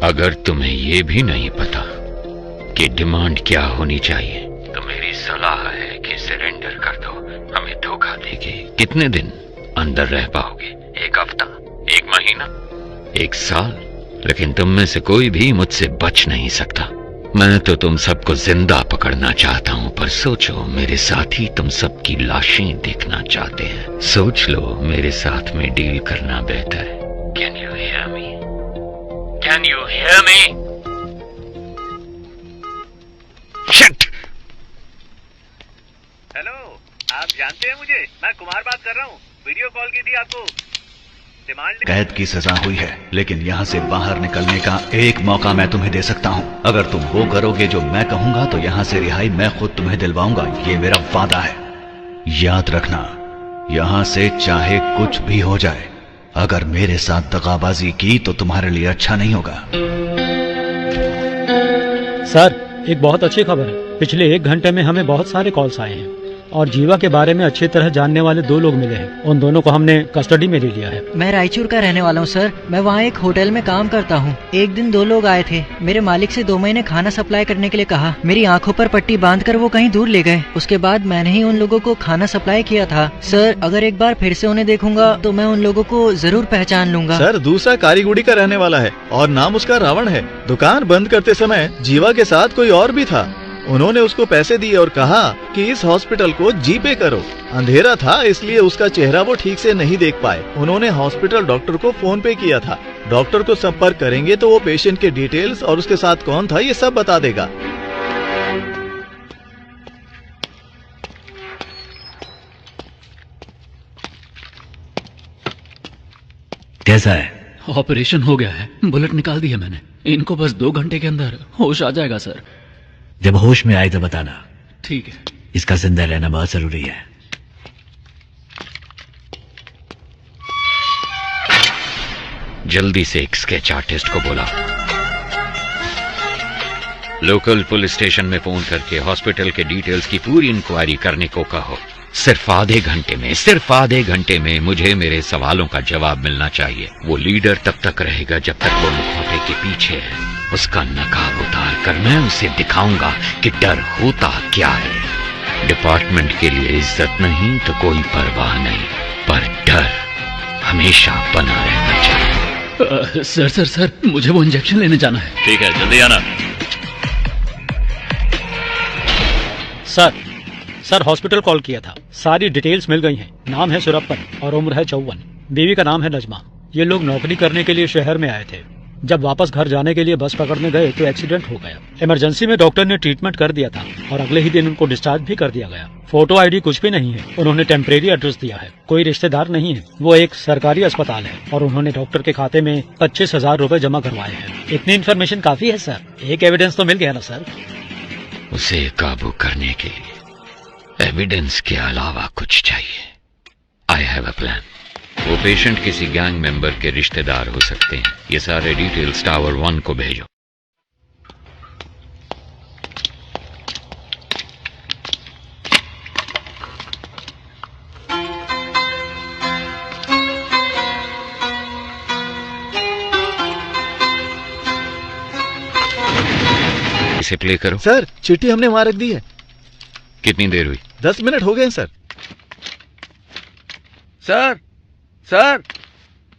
S18: अगर तुम्हें ये भी नहीं पता कि डिमांड क्या होनी चाहिए तो मेरी सलाह है कि सरेंडर कर दो। हमें धोखा देके कितने दिन अंदर रह पाओगे? 1 हफ्ता, 1 महीना, 1 साल? लेकिन तुम में से कोई भी मुझसे बच नहीं सकता। मैं तो तुम सबको जिंदा पकड़ना चाहता हूं, पर सोचो मेरे साथ ही तुम सबकी लाशें देखना चाहते हैं। सोच लो, मेरे साथ में डील करना बेहतर है। Can you hear me? Can you hear me? Shit!
S16: Hello, आप जानते हैं मुझे? मैं कुमार बात कर रहा हूँ। वीडियो कॉल की थी आपको।
S13: कैद की सजा हुई है, लेकिन यहाँ से बाहर निकलने का एक मौका मैं तुम्हें दे सकता हूँ। अगर तुम वो करोगे जो मैं कहूँगा तो यहाँ से रिहाई मैं खुद तुम्हें दिलवाऊंगा। ये मेरा वादा है। याद रखना, यहाँ से चाहे कुछ भी हो जाए, अगर मेरे साथ दगाबाजी की तो तुम्हारे लिए अच्छा नहीं होगा।
S14: सर, एक बहुत अच्छी खबर है। पिछले 1 घंटे में हमें बहुत सारे कॉल्स आए हैं और जीवा के बारे में अच्छी तरह जानने वाले 2 लोग मिले हैं। उन दोनों को हमने कस्टडी में ले लिया है।
S19: मैं रायचूर का रहने वाला हूँ सर। मैं वहाँ एक होटल में काम करता हूँ। एक दिन 2 लोग आए थे। मेरे मालिक से 2 महीने खाना सप्लाई करने के लिए कहा। मेरी आंखों पर पट्टी बांधकर वो कहीं दूर ले गए। उसके बाद मैंने ही उन लोगों को खाना सप्लाई किया था। सर, अगर एक बार फिर से उन्हें देखूंगा तो मैं उन लोगों को जरूर पहचान लूंगा।
S7: सर, दूसरा कारीगुड़ी का रहने वाला है और नाम उसका रावण है। दुकान बंद करते समय जीवा के साथ कोई और भी था। उन्होंने उसको पैसे दिए और कहा कि इस हॉस्पिटल को जीपे करो। अंधेरा था, इसलिए उसका चेहरा वो ठीक से नहीं देख पाए। उन्होंने हॉस्पिटल डॉक्टर को फोन पे किया था। डॉक्टर को संपर्क करेंगे तो वो पेशेंट के डिटेल्स और उसके साथ कौन था ये सब बता देगा।
S11: कैसा है?
S9: ऑपरेशन हो गया है, बुलेट निकाल दी है मैंने। इनको बस 2 घंटे के अंदर होश आ जाएगा सर।
S11: जब होश में आए तो बताना।
S9: ठीक है।
S11: इसका जिंदा रहना बहुत जरूरी है।
S18: जल्दी से एक स्केच आर्टिस्ट को बुला। लोकल पुलिस स्टेशन में फोन करके हॉस्पिटल के डिटेल्स की पूरी इंक्वायरी करने को कहो। सिर्फ आधे घंटे में मुझे मेरे सवालों का जवाब मिलना चाहिए। वो लीडर तब तक रहेगा जब तक वो मुखौटे के पीछे है। उसका नकाब उतार कर मैं उसे दिखाऊंगा कि डर होता क्या है। डिपार्टमेंट के लिए इज्जत नहीं तो कोई परवाह नहीं, पर डर हमेशा बना रहना चाहिए।
S9: सर, मुझे वो इंजेक्शन लेने जाना है।
S8: ठीक है, जल्दी आना।
S14: सर, हॉस्पिटल कॉल किया था। सारी डिटेल्स मिल गई हैं। नाम है सुरप्पन और उम्र है 54। बीवी का नाम है नजमा। ये लोग नौकरी करने के लिए शहर में आए थे। जब वापस घर जाने के लिए बस पकड़ने गए तो एक्सीडेंट हो गया। इमरजेंसी में डॉक्टर ने ट्रीटमेंट कर दिया था और अगले ही दिन उनको डिस्चार्ज भी कर दिया गया। फोटो आईडी कुछ भी नहीं है। उन्होंने टेम्परेरी एड्रेस दिया है। कोई रिश्तेदार नहीं है। वो एक सरकारी अस्पताल है और उन्होंने डॉक्टर के खाते में 25,000 रुपए जमा करवाए हैं। इतनी इन्फॉर्मेशन काफी है सर। एक एविडेंस तो मिल गया ना सर।
S18: उसे काबू करने के लिए एविडेंस के अलावा कुछ चाहिए। I have a plan. वो पेशेंट किसी गैंग मेंबर के रिश्तेदार हो सकते हैं। ये सारे डिटेल्स टावर 1 को भेजो। इसे प्ले करो।
S7: सर, चिट्ठी हमने वहां रख दी है।
S18: कितनी देर हुई?
S7: 10 मिनट हो गए सर।
S18: सर,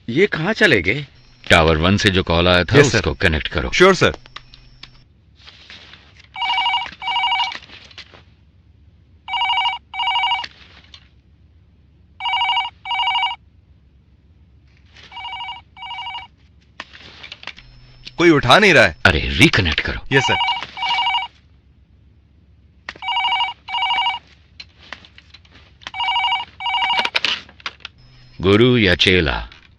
S18: ये कहाँ चले गए? टावर 1 से जो कॉल आया था उसको कनेक्ट करो।
S10: Sure sir. कोई उठा नहीं रहा है।
S18: अरे रिकनेक्ट करो।
S10: Yes sir.
S18: गुरु या चेला?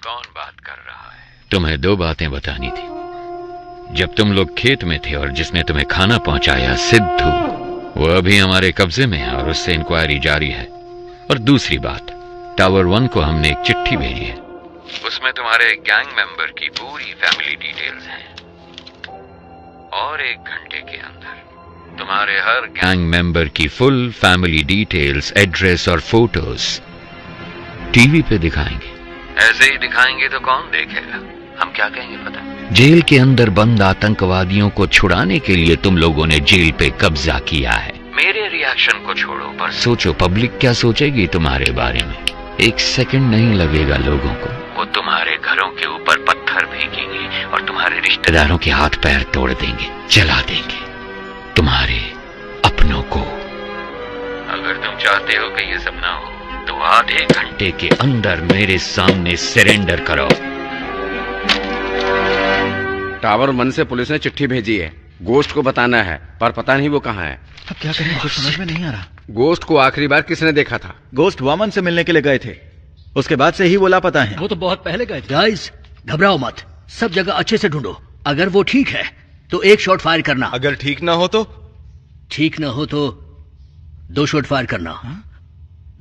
S18: कौन बात कर रहा है? तुम्हें 2 बातें बतानी थी। जब तुम लोग खेत में थे और जिसने तुम्हें खाना पहुंचाया सिद्धू, वो अभी हमारे कब्जे में है और उससे इंक्वायरी जारी है। और दूसरी बात, टावर 1 को हमने एक चिट्ठी भेजी है। उसमें तुम्हारे गैंग मेंबर की पूरी फैमिली डिटेल्स हैं और 1 घंटे के अंदर तुम्हारे हर गैंग मेंबर की फुल फैमिली डिटेल्स, एड्रेस और फोटोज टीवी पे दिखाएंगे। ऐसे ही दिखाएंगे तो कौन देखेगा? हम क्या कहेंगे पता? जेल के अंदर बंद आतंकवादियों को छुड़ाने के लिए तुम लोगों ने जेल पे कब्जा किया है। मेरे रिएक्शन को छोड़ो, पर सोचो पब्लिक क्या सोचेगी तुम्हारे बारे में। 1 सेकंड नहीं लगेगा लोगों को। वो तुम्हारे घरों के ऊपर पत्थर फेंकेंगे और तुम्हारे रिश्तेदारों के हाथ पैर तोड़ देंगे, जला देंगे। तुम्हारे अपनों को। अगर तुम चाहते हो कि ये सब ना हो तो आधे घंटे के अंदर मेरे सामने सरेंडर करो।
S6: टावर 1 से पुलिस ने चिट्ठी भेजी है, गोश्त को बताना है, पर पता नहीं वो कहाँ है।
S1: अब क्या करें, कुछ समझ में नहीं आ रहा।
S6: गोश्त को आखिरी बार किसने देखा था?
S1: गोश्त वामन से मिलने के लिए गए थे, उसके बाद से ही वो लापता है।
S3: वो तो बहुत पहले गए थे।
S11: गाइस घबराओ मत, सब जगह अच्छे से ढूंढो। अगर वो ठीक है तो 1 शॉट फायर करना।
S10: अगर ठीक ना हो तो?
S11: ठीक ना हो तो 2 शॉट फायर करना।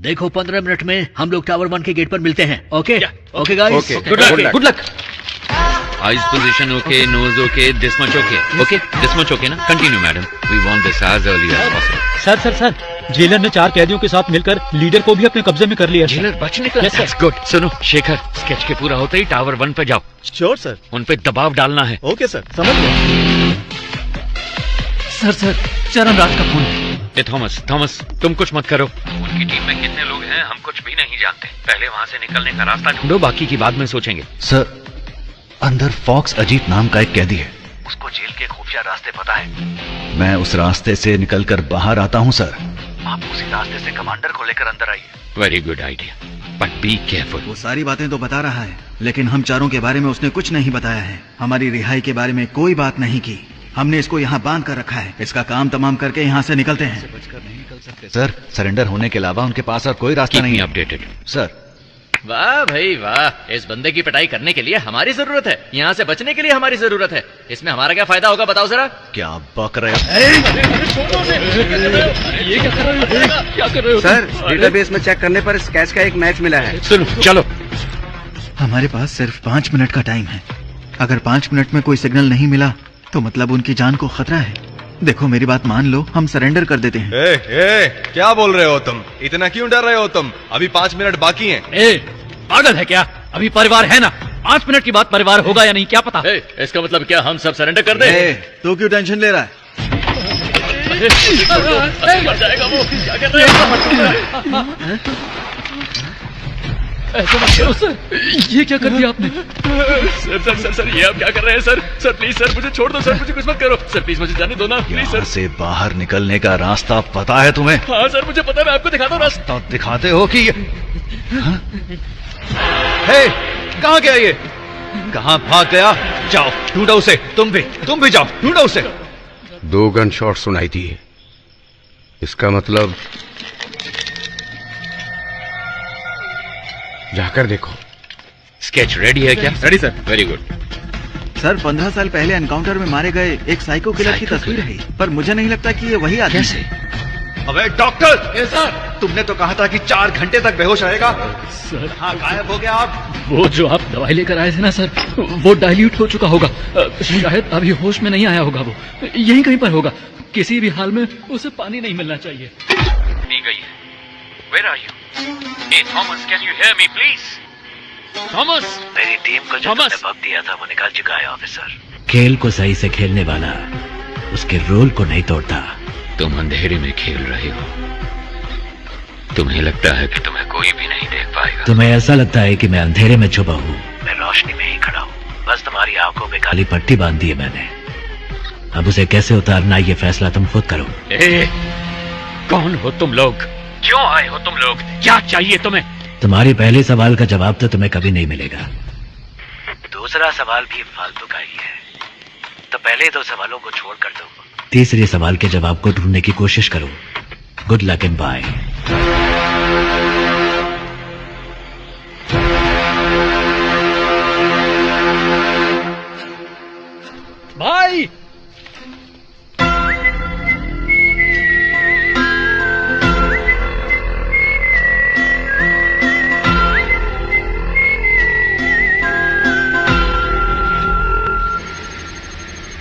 S11: देखो 15 मिनट में हम लोग टावर 1 के गेट पर मिलते हैं। Okay okay guys,
S18: good luck. Eyes position okay, nose okay, this much okay. Okay this much okay ना? Continue madam, we want this as early as possible.
S14: Sir jailer ने 4 कैदियों के साथ मिलकर लीडर को भी अपने कब्जे में कर लिया।
S18: जेलर बच निकला? गुड। सुनो शेखर, स्केच के पूरा होते ही टावर 1 पे जाओ।
S1: Sure sir.
S18: उन पे दबाव डालना है।
S1: ओके सर, समझ गए।
S3: सर चरणराज का फोन।
S18: ए थॉमस तुम कुछ मत करो। उनकी टीम में कितने लोग हैं हम कुछ भी नहीं जानते। पहले वहाँ से निकलने का रास्ता ढूंढो, बाकी की बाद में सोचेंगे।
S13: सर अंदर फॉक्स अजीत नाम का एक कैदी है, उसको जेल के खुफिया रास्ते पता है। मैं उस रास्ते से निकलकर बाहर आता हूँ सर, आप उसी रास्ते से कमांडर को लेकर अंदर आइए।
S18: Very good idea, but be careful.
S1: वो सारी बातें तो बता रहा है, लेकिन हम चारों के बारे में उसने कुछ नहीं बताया है। हमारी रिहाई के बारे में कोई बात नहीं की। हमने इसको यहाँ बांध कर रखा है। इसका काम तमाम करके यहाँ से निकलते हैं।
S13: बचकर नहीं निकल सकते सर, सरेंडर होने के अलावा उनके पास और कोई रास्ता नहीं।
S18: Updated
S13: sir.
S20: वाह भाई वाह, इस बंदे की पिटाई करने के लिए हमारी जरूरत है, यहाँ से बचने के लिए हमारी जरूरत है। इसमें हमारा क्या फायदा होगा बताओ जरा?
S13: क्या बक रहे हो?
S20: ये क्या कर रहे हो?
S6: सर डेटाबेस में चेक करने पर स्केच का एक मैच मिला है।
S18: सुनो चलो।
S1: हमारे पास सिर्फ 5 मिनट का टाइम है। अगर 5 मिनट में कोई सिग्नल नहीं मिला तो मतलब उनकी जान को खतरा है। देखो मेरी बात मान लो, हम सरेंडर कर देते हैं।
S10: क्या बोल रहे हो तुम? इतना क्यों डर रहे हो तुम? अभी 5 मिनट बाकी हैं।
S3: पागल है क्या? अभी परिवार है ना, 5 मिनट के बाद परिवार होगा या नहीं क्या पता।
S20: इसका मतलब क्या हम सब सरेंडर कर दें?
S1: तो क्यों टेंशन ले रहा है?
S20: मर जाएगा वो। क्या कर रहे हो?
S3: ऐसा मत करो सर, ये क्या कर दिया आपने?
S20: सर ये आप क्या कर रहे हैं सर? सर प्लीज सर मुझे छोड़ दो सर, मुझे कुछ मत करो सर, प्लीज मुझे जाने दो ना प्लीज सर।
S13: से बाहर निकलने का रास्ता पता है तुम्हें?
S20: हाँ सर मुझे पता है, मैं आपको दिखाता हूँ रास्ता।
S13: दिखाते हो कि
S7: कहाँ गया ये? कहाँ भाग गया? जाओ ढूंढो उसे। तुम भी जाओ ढूंढो उसे।
S6: 2 गन शॉट सुनाई दिए, इसका मतलब जाकर देखो।
S18: स्केच रेडी है क्या?
S10: Ready sir.
S18: Very good
S1: sir 15 साल पहले एनकाउंटर में मारे गए एक साइको किलर की तस्वीर है, पर मुझे नहीं लगता कि ये वही आदमी है।
S7: अबे डॉक्टर, तुमने तो कहा था कि 4 घंटे तक बेहोश रहेगा।
S3: सर
S7: हाँ गायब हो गया आप।
S3: वो जो आप दवाई लेकर आए थे ना सर, वो डाइल्यूट हो चुका होगा। शायद अभी होश में नहीं आया होगा। वो यहीं कहीं पर होगा। किसी भी हाल में उसे पानी नहीं मिलना चाहिए।
S18: नहीं गई है। Where are you? Hey Thomas, can you hear me please? Thomas!
S11: मेरी टीम को जो
S18: Thomas!
S11: तुमने वक्त दिया था वो निकाल चुका है ऑफिसर। खेल को सही से खेलने वाला उसके रोल को नहीं तोड़ता।
S18: तुम अंधेरे में खेल रहे हो। तुम्हें लगता है कि तुम्हें कोई भी नहीं देख पाएगा।
S11: तुम्हें ऐसा लगता है कि मैं अंधेरे में छुपा हूँ? मैं रोशनी में ही खड़ा हूँ, बस तुम्हारी आंखों पे काली पट्टी बांध दी है मैंने। अब उसे कैसे उतारना ये फैसला तुम खुद करो।
S18: कौन हो तुम लोग? क्यों आए हो तुम लोग? क्या चाहिए तुम्हें?
S11: तुम्हारे पहले सवाल का जवाब तो तुम्हें कभी नहीं मिलेगा। दूसरा सवाल भी फालतू का ही है, तो पहले 2 सवालों को छोड़ कर दो। तीसरे सवाल के जवाब को ढूंढने की कोशिश करो। Good luck and bye.
S3: भाई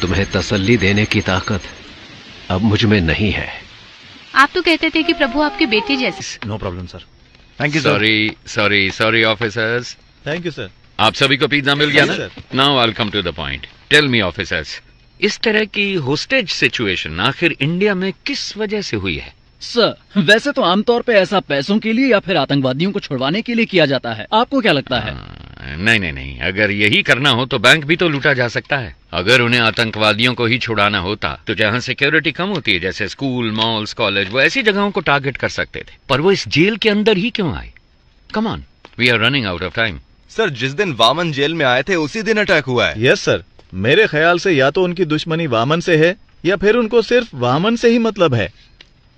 S2: तुम्हें तसल्ली देने की ताकत अब मुझ में नहीं है।
S12: आप तो कहते थे कि प्रभु आपके बेटे जैसे।
S7: No problem sir. Thank you sir.
S18: Sorry officers.
S7: Thank you sir.
S18: आप सभी को पिज्जा मिल गया ना?
S7: Sir.
S18: Now I will come to the point. Tell me officers, इस तरह की होस्टेज सिचुएशन आखिर इंडिया में किस वजह से हुई है?
S3: सर वैसे तो आमतौर पे ऐसा पैसों के लिए या फिर आतंकवादियों को छुड़वाने के लिए किया जाता है। आपको क्या लगता है?
S18: नहीं नहीं नहीं, अगर यही करना हो तो बैंक भी तो लूटा जा सकता है। अगर उन्हें आतंकवादियों को ही छुड़ाना होता तो जहाँ सिक्योरिटी कम होती है, जैसे स्कूल, मॉल्स, कॉलेज, वो ऐसी जगहों को टारगेट कर सकते थे। पर वो इस जेल के अंदर ही क्यों आए? Come on, we are running out of time.
S10: Sir, जिस दिन वामन जेल में आए थे उसी दिन अटैक हुआ है।
S7: यस सर, मेरे ख्याल से या तो उनकी दुश्मनी वामन से है या फिर उनको सिर्फ वामन से ही मतलब है।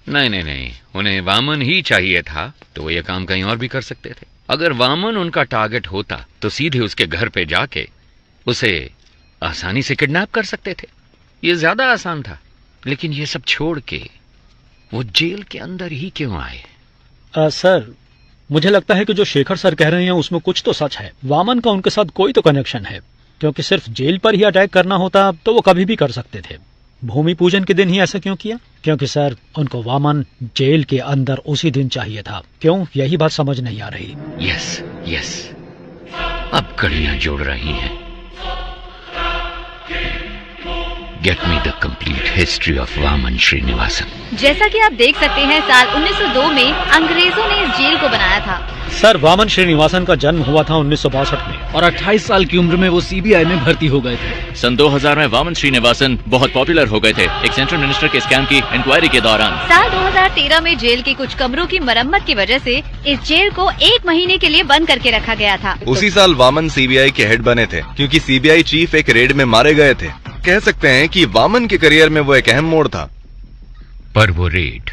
S18: नहीं नहीं नहीं, उन्हें वामन ही चाहिए था तो वो ये काम कहीं और भी कर सकते थे। अगर वामन उनका टारगेट होता तो सीधे उसके घर पे जाके उसे आसानी से किडनैप कर सकते थे। ये ज्यादा आसान था। लेकिन ये सब छोड़ के वो जेल के अंदर ही क्यों आए?
S14: सर, मुझे लगता है कि जो शेखर सर कह रहे हैं उसमें कुछ तो सच है। वामन का उनके साथ कोई तो कनेक्शन है, क्योंकि सिर्फ जेल पर ही अटैक करना होता तो वो कभी भी कर सकते थे। भूमि पूजन के दिन ही ऐसा क्यों किया? क्योंकि सर, उनको वामन जेल के अंदर उसी दिन चाहिए था। क्यों? यही बात समझ नहीं आ रही।
S18: यस यस, अब कड़ियां जोड़ रही हैं। Get me the complete history of Vaman Srinivasan.
S5: जैसा कि आप देख सकते हैं, साल 1902 में अंग्रेजों ने इस जेल को बनाया था।
S14: सर, वामन श्रीनिवासन का जन्म हुआ था 1962 में
S9: और 28 साल की उम्र में वो सीबीआई में भर्ती हो गए थे।
S20: सन 2000 में वामन श्रीनिवासन बहुत पॉपुलर हो गए थे एक सेंट्रल मिनिस्टर के स्कैम की इंक्वायरी के दौरान।
S5: साल 2013 में जेल के कुछ कमरों की मरम्मत की वजह से इस जेल को 1 महीने के लिए बंद करके रखा गया था।
S10: उसी साल वामन सीबीआई के हेड बने थे, क्योंकि सीबीआई चीफ एक रेड में मारे गए थे। कह सकते हैं कि वामन के करियर में वो एक अहम मोड़ था।
S18: पर वो रेड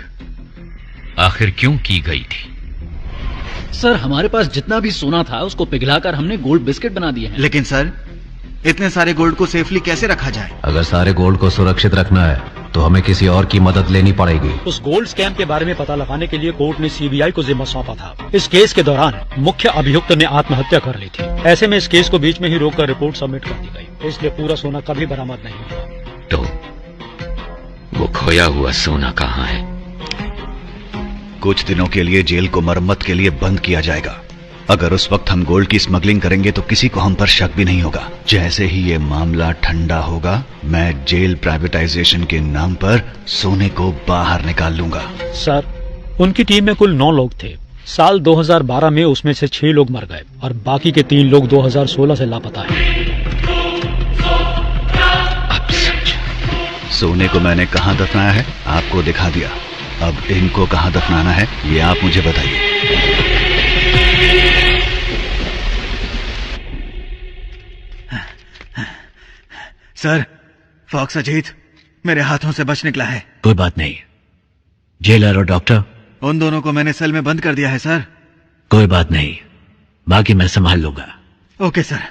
S18: आखिर क्यों की गई थी?
S9: सर, हमारे पास जितना भी सोना था उसको पिघलाकर हमने गोल्ड बिस्किट बना दिए हैं।
S1: लेकिन सर, इतने सारे गोल्ड को सेफली कैसे रखा जाए?
S2: अगर सारे गोल्ड को सुरक्षित रखना है तो हमें किसी और की मदद लेनी पड़ेगी।
S14: उस गोल्ड स्कैम के बारे में पता लगाने के लिए कोर्ट ने सीबीआई को जिम्मा सौंपा था। इस केस के दौरान मुख्य अभियुक्त ने आत्महत्या कर ली थी। ऐसे में इस केस को बीच में ही रोककर रिपोर्ट सबमिट कर दी गई, इसलिए पूरा सोना कभी बरामद नहीं हुआ।
S18: तो वो खोया हुआ सोना कहाँ है?
S13: कुछ दिनों के लिए जेल को मरम्मत के लिए बंद किया जाएगा। अगर उस वक्त हम गोल्ड की स्मगलिंग करेंगे तो किसी को हम पर शक भी नहीं होगा। जैसे ही ये मामला ठंडा होगा, मैं जेल प्राइवेटाइजेशन के नाम पर सोने को बाहर निकाल लूंगा।
S14: सर, उनकी टीम में कुल 9 लोग थे। साल 2012 में उसमें से 6 लोग मर गए और बाकी के 3 लोग 2016 से लापता हैं।
S13: सोने को मैंने कहाँ दफनाया है आपको दिखा दिया। अब इनको कहाँ दफनाना है ये आप मुझे बताइए।
S1: सर, फॉक्स अजीत मेरे हाथों से बच निकला है।
S11: कोई बात नहीं, जेलर और डॉक्टर
S1: उन दोनों को मैंने सेल में बंद कर दिया है सर।
S11: कोई बात नहीं, बाकी मैं संभाल लूंगा।
S1: Okay sir.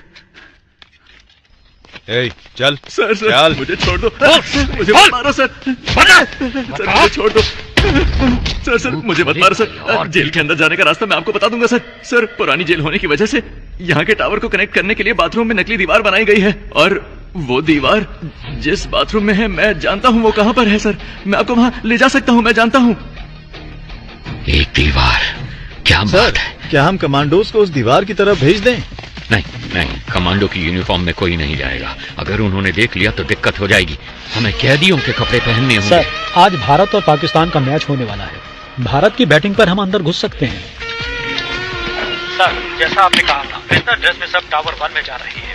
S10: ए, चल
S3: सर,
S10: चल।
S3: मुझे छोड़ दो। मुझे मत मारो सर। सर, मुझे छोड़ दो। सर, मुझे मत मारो सर। जेल के अंदर जाने का रास्ता मैं आपको बता दूंगा सर। सर, पुरानी जेल होने की वजह से यहाँ के टावर को कनेक्ट करने के लिए बाथरूम में नकली दीवार बनाई गई है, और वो दीवार जिस बाथरूम में है मैं जानता हूँ वो कहाँ पर है सर। मैं आपको वहाँ ले जा सकता हूँ, मैं जानता हूँ।
S18: एक दीवार? क्या बात है?
S7: क्या हम कमांडोज को उस दीवार की तरफ भेज दें?
S18: नहीं नहीं, कमांडो की यूनिफॉर्म में कोई नहीं जाएगा। अगर उन्होंने देख लिया तो दिक्कत हो जाएगी। हमें कैदियों के कपड़े पहनने होंगे।
S14: सर, आज भारत और पाकिस्तान का मैच होने वाला है। भारत की बैटिंग पर हम अंदर घुस सकते हैं। सर, जैसा आपने कहा था, बेहतर ड्रेस में सब टावर 1 में जा रही है।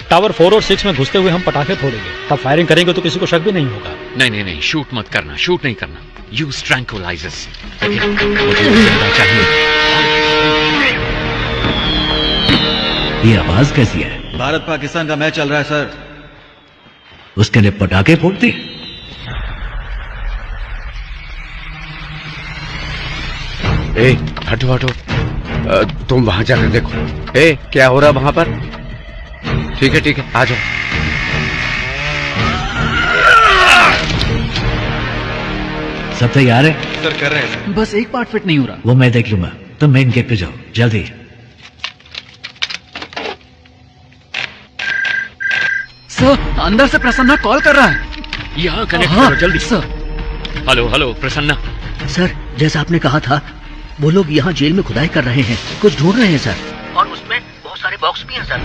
S14: टावर 4 और 6 में घुसते हुए हम पटाखे फोड़ेंगे, तब फायरिंग करेंगे तो किसी को शक भी नहीं होगा।
S18: नहीं नहीं नहीं, शूट मत करना, शूट नहीं करना। Use tranquillisers. मुझे जिंदा चाहिए।
S11: ये आवाज कैसी है?
S1: भारत पाकिस्तान का मैच चल रहा है सर।
S11: उसके लिए पटाखे फोड़ते?
S6: ए, हटो हटो, तुम वहां जाकर देखो। ए, क्या हो रहा वहां पर? ठीक है, आ जाओ।
S11: सब तैयार है?
S10: सर, कर रहे हैं सर।
S9: बस एक पार्ट फिट नहीं हो रहा।
S11: वो मैं देख लूंगा, तुम मेन गेट पे जाओ जल्दी।
S9: सर, अंदर से प्रसन्ना कॉल कर रहा है।
S18: यहाँ कनेक्ट करो जल्दी।
S9: सर।
S18: हेलो प्रसन्ना।
S21: सर, जैसा आपने कहा था, वो लोग यहाँ जेल में खुदाई कर रहे हैं, कुछ ढूंढ रहे हैं सर। और उसमें बहुत सारे बॉक्स भी हैं सर।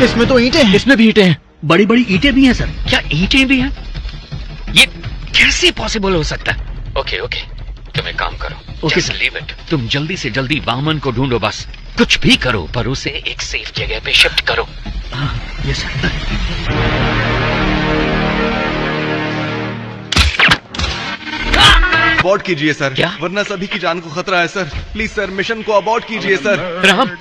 S1: इसमें तो ईंटें हैं।
S9: इसमें भी ईंटें हैं।
S21: बड़ी बड़ी ईंटें भी हैं सर।
S18: क्या ईंटें भी हैं? ये कैसे पॉसिबल हो सकता है? ओके, तुम एक काम करो।
S21: Okay
S18: Just leave it। तुम जल्दी से जल्दी वामन को ढूंढो बस। कुछ भी करो पर उसे एक सेफ जगह पे शिफ्ट करो।
S21: Yes sir.
S10: अबॉर्ट कीजिए सर। क्या? वरना सभी की जान को खतरा है सर। प्लीज सर, मिशन को अबॉर्ट कीजिए सर।
S18: राम,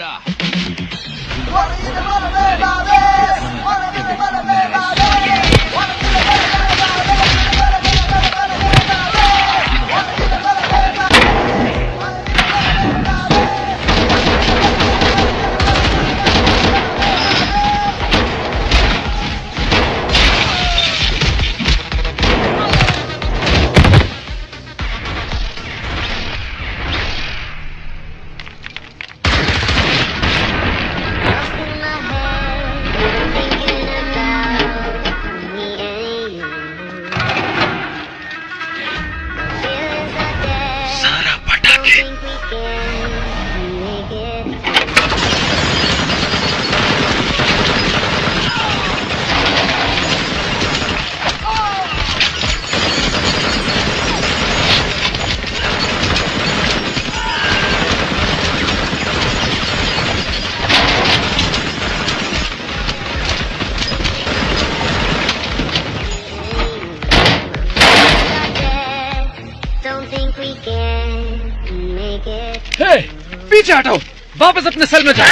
S17: पीछे हटो, वापस अपने सेल में जाओ।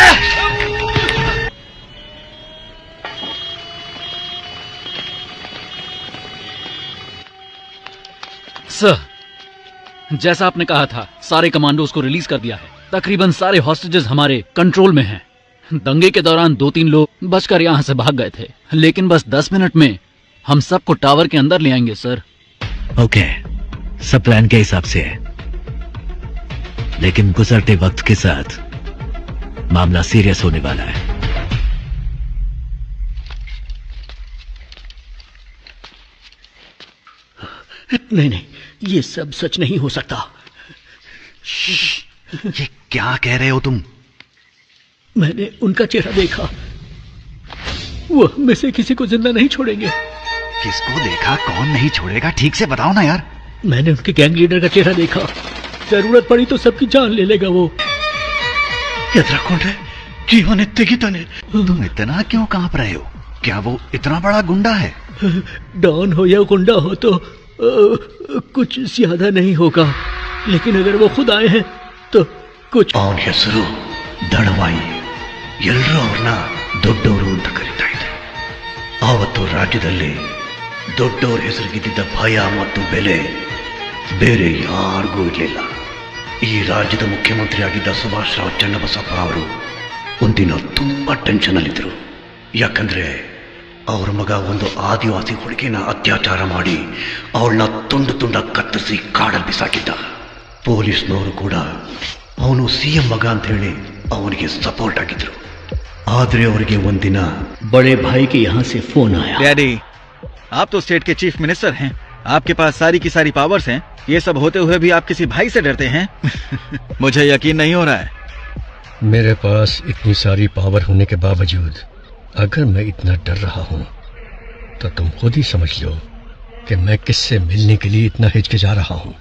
S9: सर, जैसा आपने कहा था, सारे कमांडोज को रिलीज कर दिया है। तकरीबन सारे हॉस्टेजेस हमारे कंट्रोल में हैं। दंगे के दौरान 2-3 लोग बचकर यहाँ से भाग गए थे, लेकिन बस 10 मिनट में हम सबको टावर के अंदर ले आएंगे सर।
S11: ओके, सब प्लान के हिसाब से है, लेकिन गुजरते वक्त के साथ मामला सीरियस होने वाला है।
S21: नहीं नहीं, ये सब सच नहीं हो सकता।
S13: ये क्या कह रहे हो तुम?
S21: मैंने उनका चेहरा देखा, वो हम में से किसी को जिंदा नहीं छोड़ेंगे।
S13: किसको देखा? कौन नहीं छोड़ेगा? ठीक से बताओ ना यार।
S21: मैंने उनके गैंग लीडर का चेहरा देखा, जरूरत पड़ी तो सबकी जान ले लेगा वो।
S13: तुम इतना क्यों कांप रहे हो? क्या वो इतना बड़ा गुंडा है?
S21: डॉन हो या गुंडा हो तो कुछ ज्यादा नहीं होगा, लेकिन अगर वो खुद आए हैं तो कुछ।
S13: ಅವನ ಹೆಸರು ದಳವಾಯಿ. ಎಲ್ಲರೂ ಅವ್ರನ್ನ ದೊಡ್ಡವರು ಅಂತ ಕರೀತಾ ಇದ್ರು. ಆವತ್ತು ರಾಜ್ಯದಲ್ಲಿ ದೊಡ್ಡವ್ರ ಹೆಸರಿಗಿದ್ದ ಭಯ ಮತ್ತು ಬೆಲೆ ಬೇರೆ ಯಾರಿಗೂ ಇರಲಿಲ್ಲ. ಈ ರಾಜ್ಯದ ಮುಖ್ಯಮಂತ್ರಿಯಾಗಿದ್ದ ಸುಭಾಷ್ ರಾವ್ ಚನ್ನಬಸಪ್ಪ ಅವರು ಒಂದಿನ ತುಂಬಾ ಟೆನ್ಷನ್ ಅಲ್ಲಿದ್ರು. ಯಾಕಂದ್ರೆ ಅವ್ರ ಮಗ ಒಂದು ಆದಿವಾಸಿ ಹುಡುಗಿನ ಅತ್ಯಾಚಾರ ಮಾಡಿ ಅವಳನ್ನ ತುಂಡು ತುಂಡ ಕತ್ತರಿಸಿ ಕಾಡಲ್ಲಿ ಬಿಸಾಕಿದ್ದ. ಪೊಲೀಸ್ನವರು ಕೂಡ ಅವನು ಸಿಎಂ ಮಗ ಅಂತ ಹೇಳಿ ಅವನಿಗೆ ಸಪೋರ್ಟ್ ಆಗಿದ್ರು. ಆದ್ರೆ ಅವರಿಗೆ ಒಂದಿನ
S21: बड़े भाई के यहाँ से फोन आया।
S1: डैडी, आप तो स्टेट के चीफ मिनिस्टर हैं, आपके पास सारी की सारी पावर्स हैं। ये सब होते हुए भी आप किसी भाई से डरते हैं? मुझे यकीन नहीं हो रहा है।
S2: मेरे पास इतनी सारी पावर होने के बावजूद अगर मैं इतना डर रहा हूं तो तुम खुद ही समझ लो कि मैं किससे मिलने के लिए इतना हिचकिचा रहा हूं।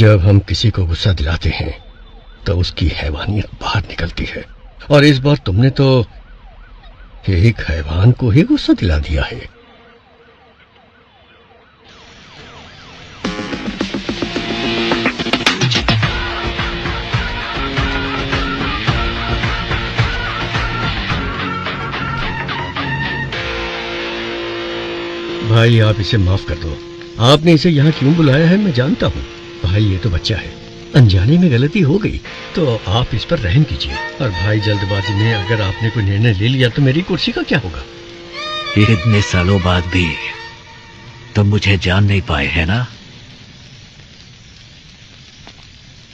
S2: जब हम किसी को गुस्सा दिलाते हैं तो उसकी हैवानियत बाहर निकलती है, और इस बार तुमने तो एक हैवान को ही गुस्सा दिला दिया है। भाई, आप इसे माफ कर दो। आपने इसे यहाँ क्यों बुलाया है मैं जानता हूँ। भाई, ये तो बच्चा है, अनजाने में गलती हो गई तो आप इस पर रहम कीजिए। और भाई, जल्दबाजी में अगर आपने कोई निर्णय ले लिया तो मेरी कुर्सी का क्या होगा?
S11: इतने सालों बाद भी तुम मुझे जान नहीं पाए है ना?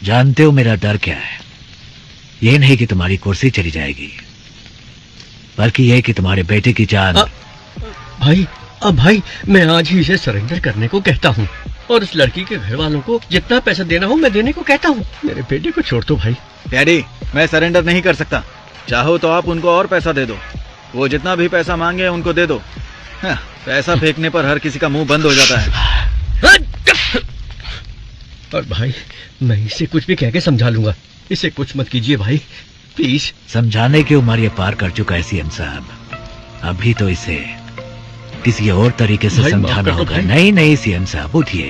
S11: जानते हो मेरा डर क्या है? ये नहीं कि तुम्हारी कुर्सी चली जाएगी, बल्कि यह कि तुम्हारे बेटे की जान।
S2: भाई, अब भाई, मैं आज ही इसे सरेंडर करने को कहता हूँ, और इस लड़की के घर वालों को जितना पैसा देना हो मैं देने को कहता हूँ। मेरे बेटे को छोड़ दो भाई।
S1: डैडी, मैं सरेंडर नहीं कर सकता। चाहो तो आप उनको और पैसा दे दो, वो जितना भी पैसा मांगे उनको दे दो। पैसा फेंकने पर हर किसी का मुंह बंद हो जाता है।
S4: और भाई मैं इसे कुछ भी कह के समझा लूंगा, इसे कुछ मत कीजिए भाई प्लीज।
S11: समझाने की उम्र ये पार कर चुका है सीएम साहब, अभी तो इसे किसी और तरीके से
S4: भाई, माफ
S11: समझाना
S4: कर दो
S11: होगा।
S4: भाई।
S11: नहीं नहीं सीएम साहब उठिए।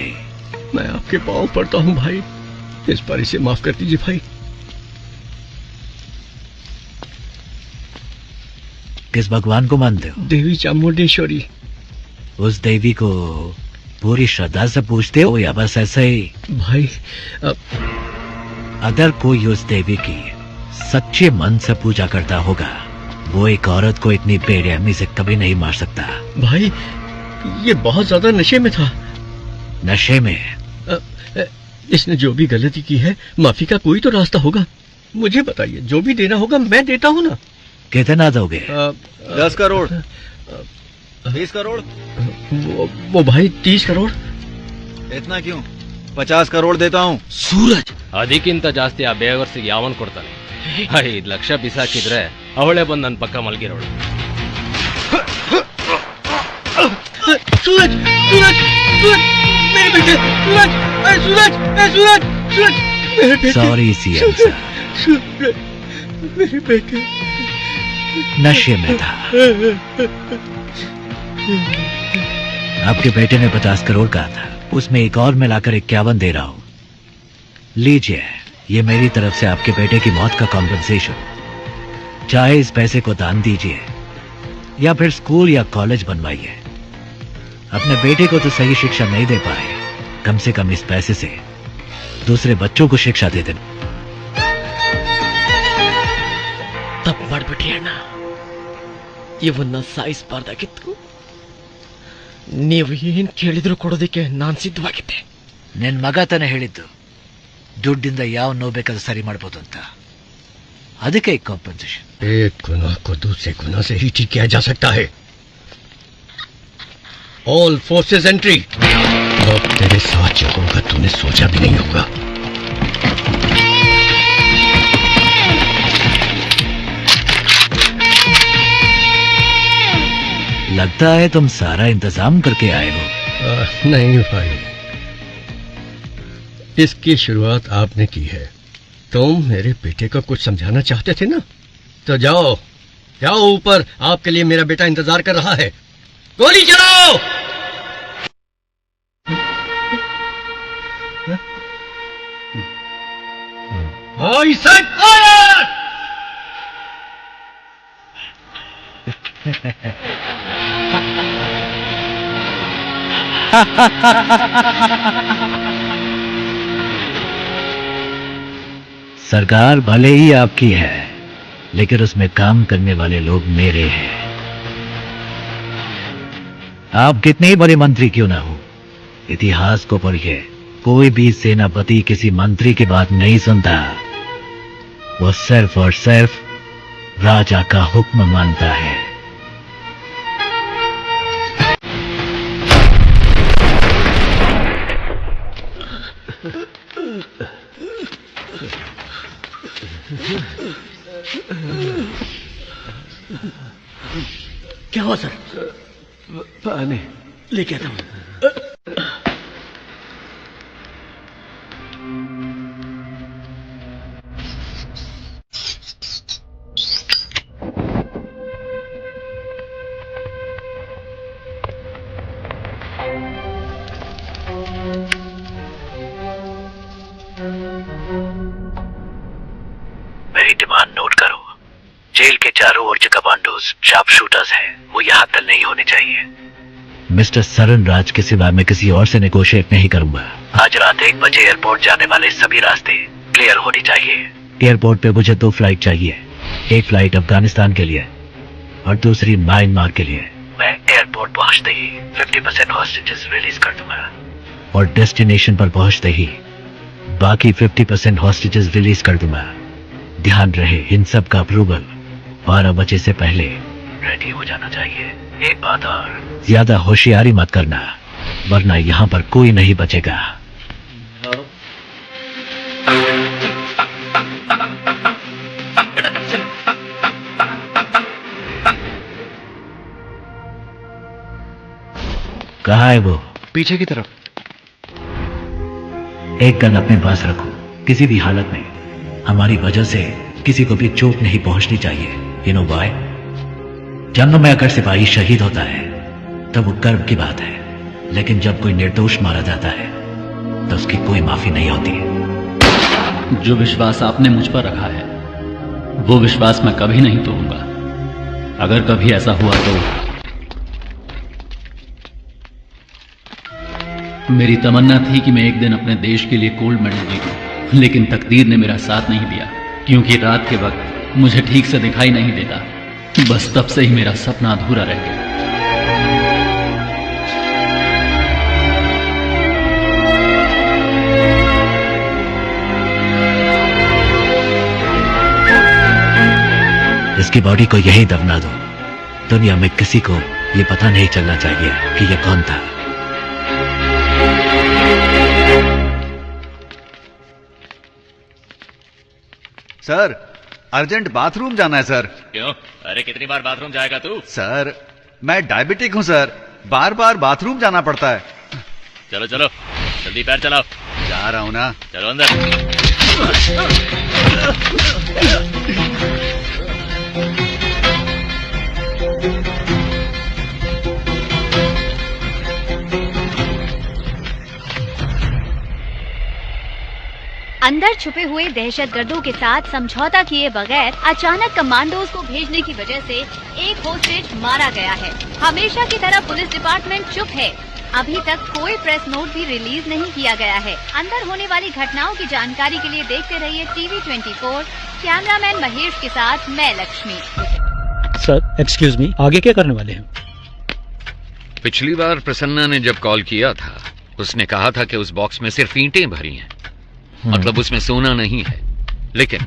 S4: मैं आपके पाँव पड़ता हूँ भाई, इस बार इसे माफ कर दीजिए भाई।
S11: किस भगवान को मानते हो?
S4: देवी चामुंडेश्वरी।
S11: उस देवी को पूरी श्रद्धा से पूछते हो या बस ऐसे ही?
S4: भाई
S11: अगर कोई उस देवी की सच्चे मन से पूजा करता होगा, वो एक औरत को इतनी बेरहमी से कभी नहीं मार सकता।
S4: भाई ये बहुत ज्यादा नशे में था।
S11: नशे में?
S4: इसने जो भी गलती की है, माफी का कोई तो रास्ता होगा। मुझे बताइए, जो भी देना होगा मैं देता हूँ ना।
S11: कितना दोगे?
S1: 10 करोड़, 20 करोड़।
S4: वो भाई 30 करोड़।
S1: इतना क्यों? 50 करोड़ देता हूँ।
S4: सूरज
S22: ಅದಕ್ಕಿಂತ ಜಾಸ್ತಿ ಆ ಬೇವರ್ಸಿಗೆ ಯಾವನ್ ಕೊಡ್ತಾನೆ? 5 ಲಕ್ಷ ಬಿಸಾಕಿದ್ರೆ ಅವಳೇ ಬಂದು ನನ್ನ ಪಕ್ಕ ಮಲಗಿರೋಳು.
S4: सूरज सूरज सूरज मेरे बेटे, सूरज सूरज सूरज सूरज मेरे बेटे।
S11: सॉरी सीएम साहब,
S4: सूरज मेरे बेटे
S11: नशे में था। आपके बेटे ने 50 करोड़ कहा था, उसमें एक और मिलाकर 51 दे रहा हूं। लीजिए, ये मेरी तरफ से आपके बेटे की मौत का कॉम्पेंसेशन। चाहे इस पैसे को दान दीजिए या फिर स्कूल या कॉलेज बनवाइए। अपने बेटे को तो सही शिक्षा नहीं दे पाए, कम से कम इस पैसे से दूसरे बच्चों को शिक्षा दे देना।
S23: ತಪ್ಪು ಮಾಡ್ಬಿಟ್ರಿ ಅಣ್ಣ, ಇವನ್ನ ಸಾಯಿಸಬಾರ್ದಾಗಿತ್ತು. ನೀವು ಏನ್ ಕೇಳಿದ್ರು ಕೊಡೋದಕ್ಕೆ ನಾನ್ ಸಿದ್ಧವಾಗಿದ್ದೆ.
S11: ನಿನ್ ಮಗ ತಾನೇ ಹೇಳಿದ್ದು ದುಡ್ಡಿಂದ ಯಾವ ನೋವು ಬೇಕಾದ್ರೂ ಸರಿ ಮಾಡ್ಬೋದು ಅಂತ, ಅದಕ್ಕೆ ಕಾಂಪನ್ಸೇಷನ್।
S4: एक गुनाह को दूसरे गुनाह से ही ठीक किया जा सकता है। All forces entry. अब तेरे साथ जो होगा तूने सोचा भी नहीं होगा।
S11: लगता है तुम सारा इंतजाम करके आए हो।
S4: नहीं भाई, इसकी शुरुआत आपने की है। तुम मेरे बेटे को कुछ समझाना चाहते थे ना, तो जाओ जाओ ऊपर, आपके लिए मेरा बेटा इंतजार कर रहा है। गोली चलाओ। I said fire.
S11: सरकार भले ही आपकी है, लेकिन उसमें काम करने वाले लोग मेरे हैं। आप कितने ही बड़े मंत्री क्यों ना हो, इतिहास को पढ़िए, कोई भी सेनापति किसी मंत्री की बात नहीं सुनता। वो सिर्फ और सिर्फ राजा का हुक्म मानता है।
S4: क्या हुआ सर?
S21: पानी
S4: लेके आता हूं।
S11: मेरी डिमांड नोट करो। जेल के चारों ओर जो कमांडोज शार्प शूटर्स हैं, वो यहाँ तक नहीं होने चाहिए। मिस्टर सरन राज के सिवा मैं किसी और से नेगोशिएट नहीं करूंगा। आज रात 1 बजे एयरपोर्ट जाने वाले सभी रास्ते क्लियर होने चाहिए। एयरपोर्ट पे मुझे 2 फ्लाइट चाहिए, एक फ्लाइट अफगानिस्तान के लिए और दूसरी म्यांमार के लिए। मैं एयरपोर्ट पहुंचते ही 50% हॉस्टेजेस रिलीज कर दूंगा और डेस्टिनेशन पर पहुंचते ही बाकी 50% हॉस्टेजेस रिलीज कर दूंगा। ध्यान रहे, इन सब का अप्रूवल 12 बजे से पहले रेडी हो जाना चाहिए। एक बात और, ज्यादा होशियारी मत करना, वरना यहाँ पर कोई नहीं बचेगा। कहाँ है वो?
S24: पीछे की तरफ।
S11: एक गन अपने पास रखो, किसी भी हालत में हमारी वजह से किसी को भी चोट नहीं पहुंचनी चाहिए। You know why? जंग में अगर सिपाही शहीद होता है तब वो गर्व की बात है, लेकिन जब कोई निर्दोष मारा जाता है तो उसकी कोई माफी नहीं होती।
S9: जो विश्वास आपने मुझ पर रखा है वो विश्वास मैं कभी नहीं तोड़ूंगा। अगर कभी ऐसा हुआ तो मेरी तमन्ना थी कि मैं एक दिन अपने देश के लिए गोल्ड मेडल जीतूं, लेकिन तकदीर ने मेरा साथ नहीं दिया, क्योंकि रात के वक्त मुझे ठीक से दिखाई नहीं देता। बस तब से ही मेरा सपना अधूरा रह गया।
S11: इसकी बॉडी को यही दफना दो। दुनिया में किसी को ये पता नहीं चलना चाहिए कि ये कौन था।
S13: सर, अर्जेंट बाथरूम जाना है सर।
S20: क्यों? अरे कितनी बार बाथरूम जाएगा तू?
S13: सर, मैं डायबिटिक हूं सर, बार बार बाथरूम जाना पड़ता है।
S20: चलो चलो जल्दी पैर चलाओ।
S13: जा रहा हूं ना।
S20: चलो अंदर।
S5: अंदर छुपे हुए दहशतगर्दों के साथ समझौता किए बगैर अचानक कमांडोज को भेजने की वजह से एक होस्टेज मारा गया है। हमेशा की तरह पुलिस डिपार्टमेंट चुप है। अभी तक कोई प्रेस नोट भी रिलीज नहीं किया गया है। अंदर होने वाली घटनाओं की जानकारी के लिए देखते रहिए टीवी 24। कैमरामैन महेश के साथ मैं लक्ष्मी।
S14: सर एक्सक्यूज मी, आगे क्या करने वाले हैं?
S18: पिछली बार प्रसन्ना ने जब कॉल किया था उसने कहा था कि उस बॉक्स में सिर्फ ईंटें भरी हैं, मतलब उसमें सोना नहीं है। लेकिन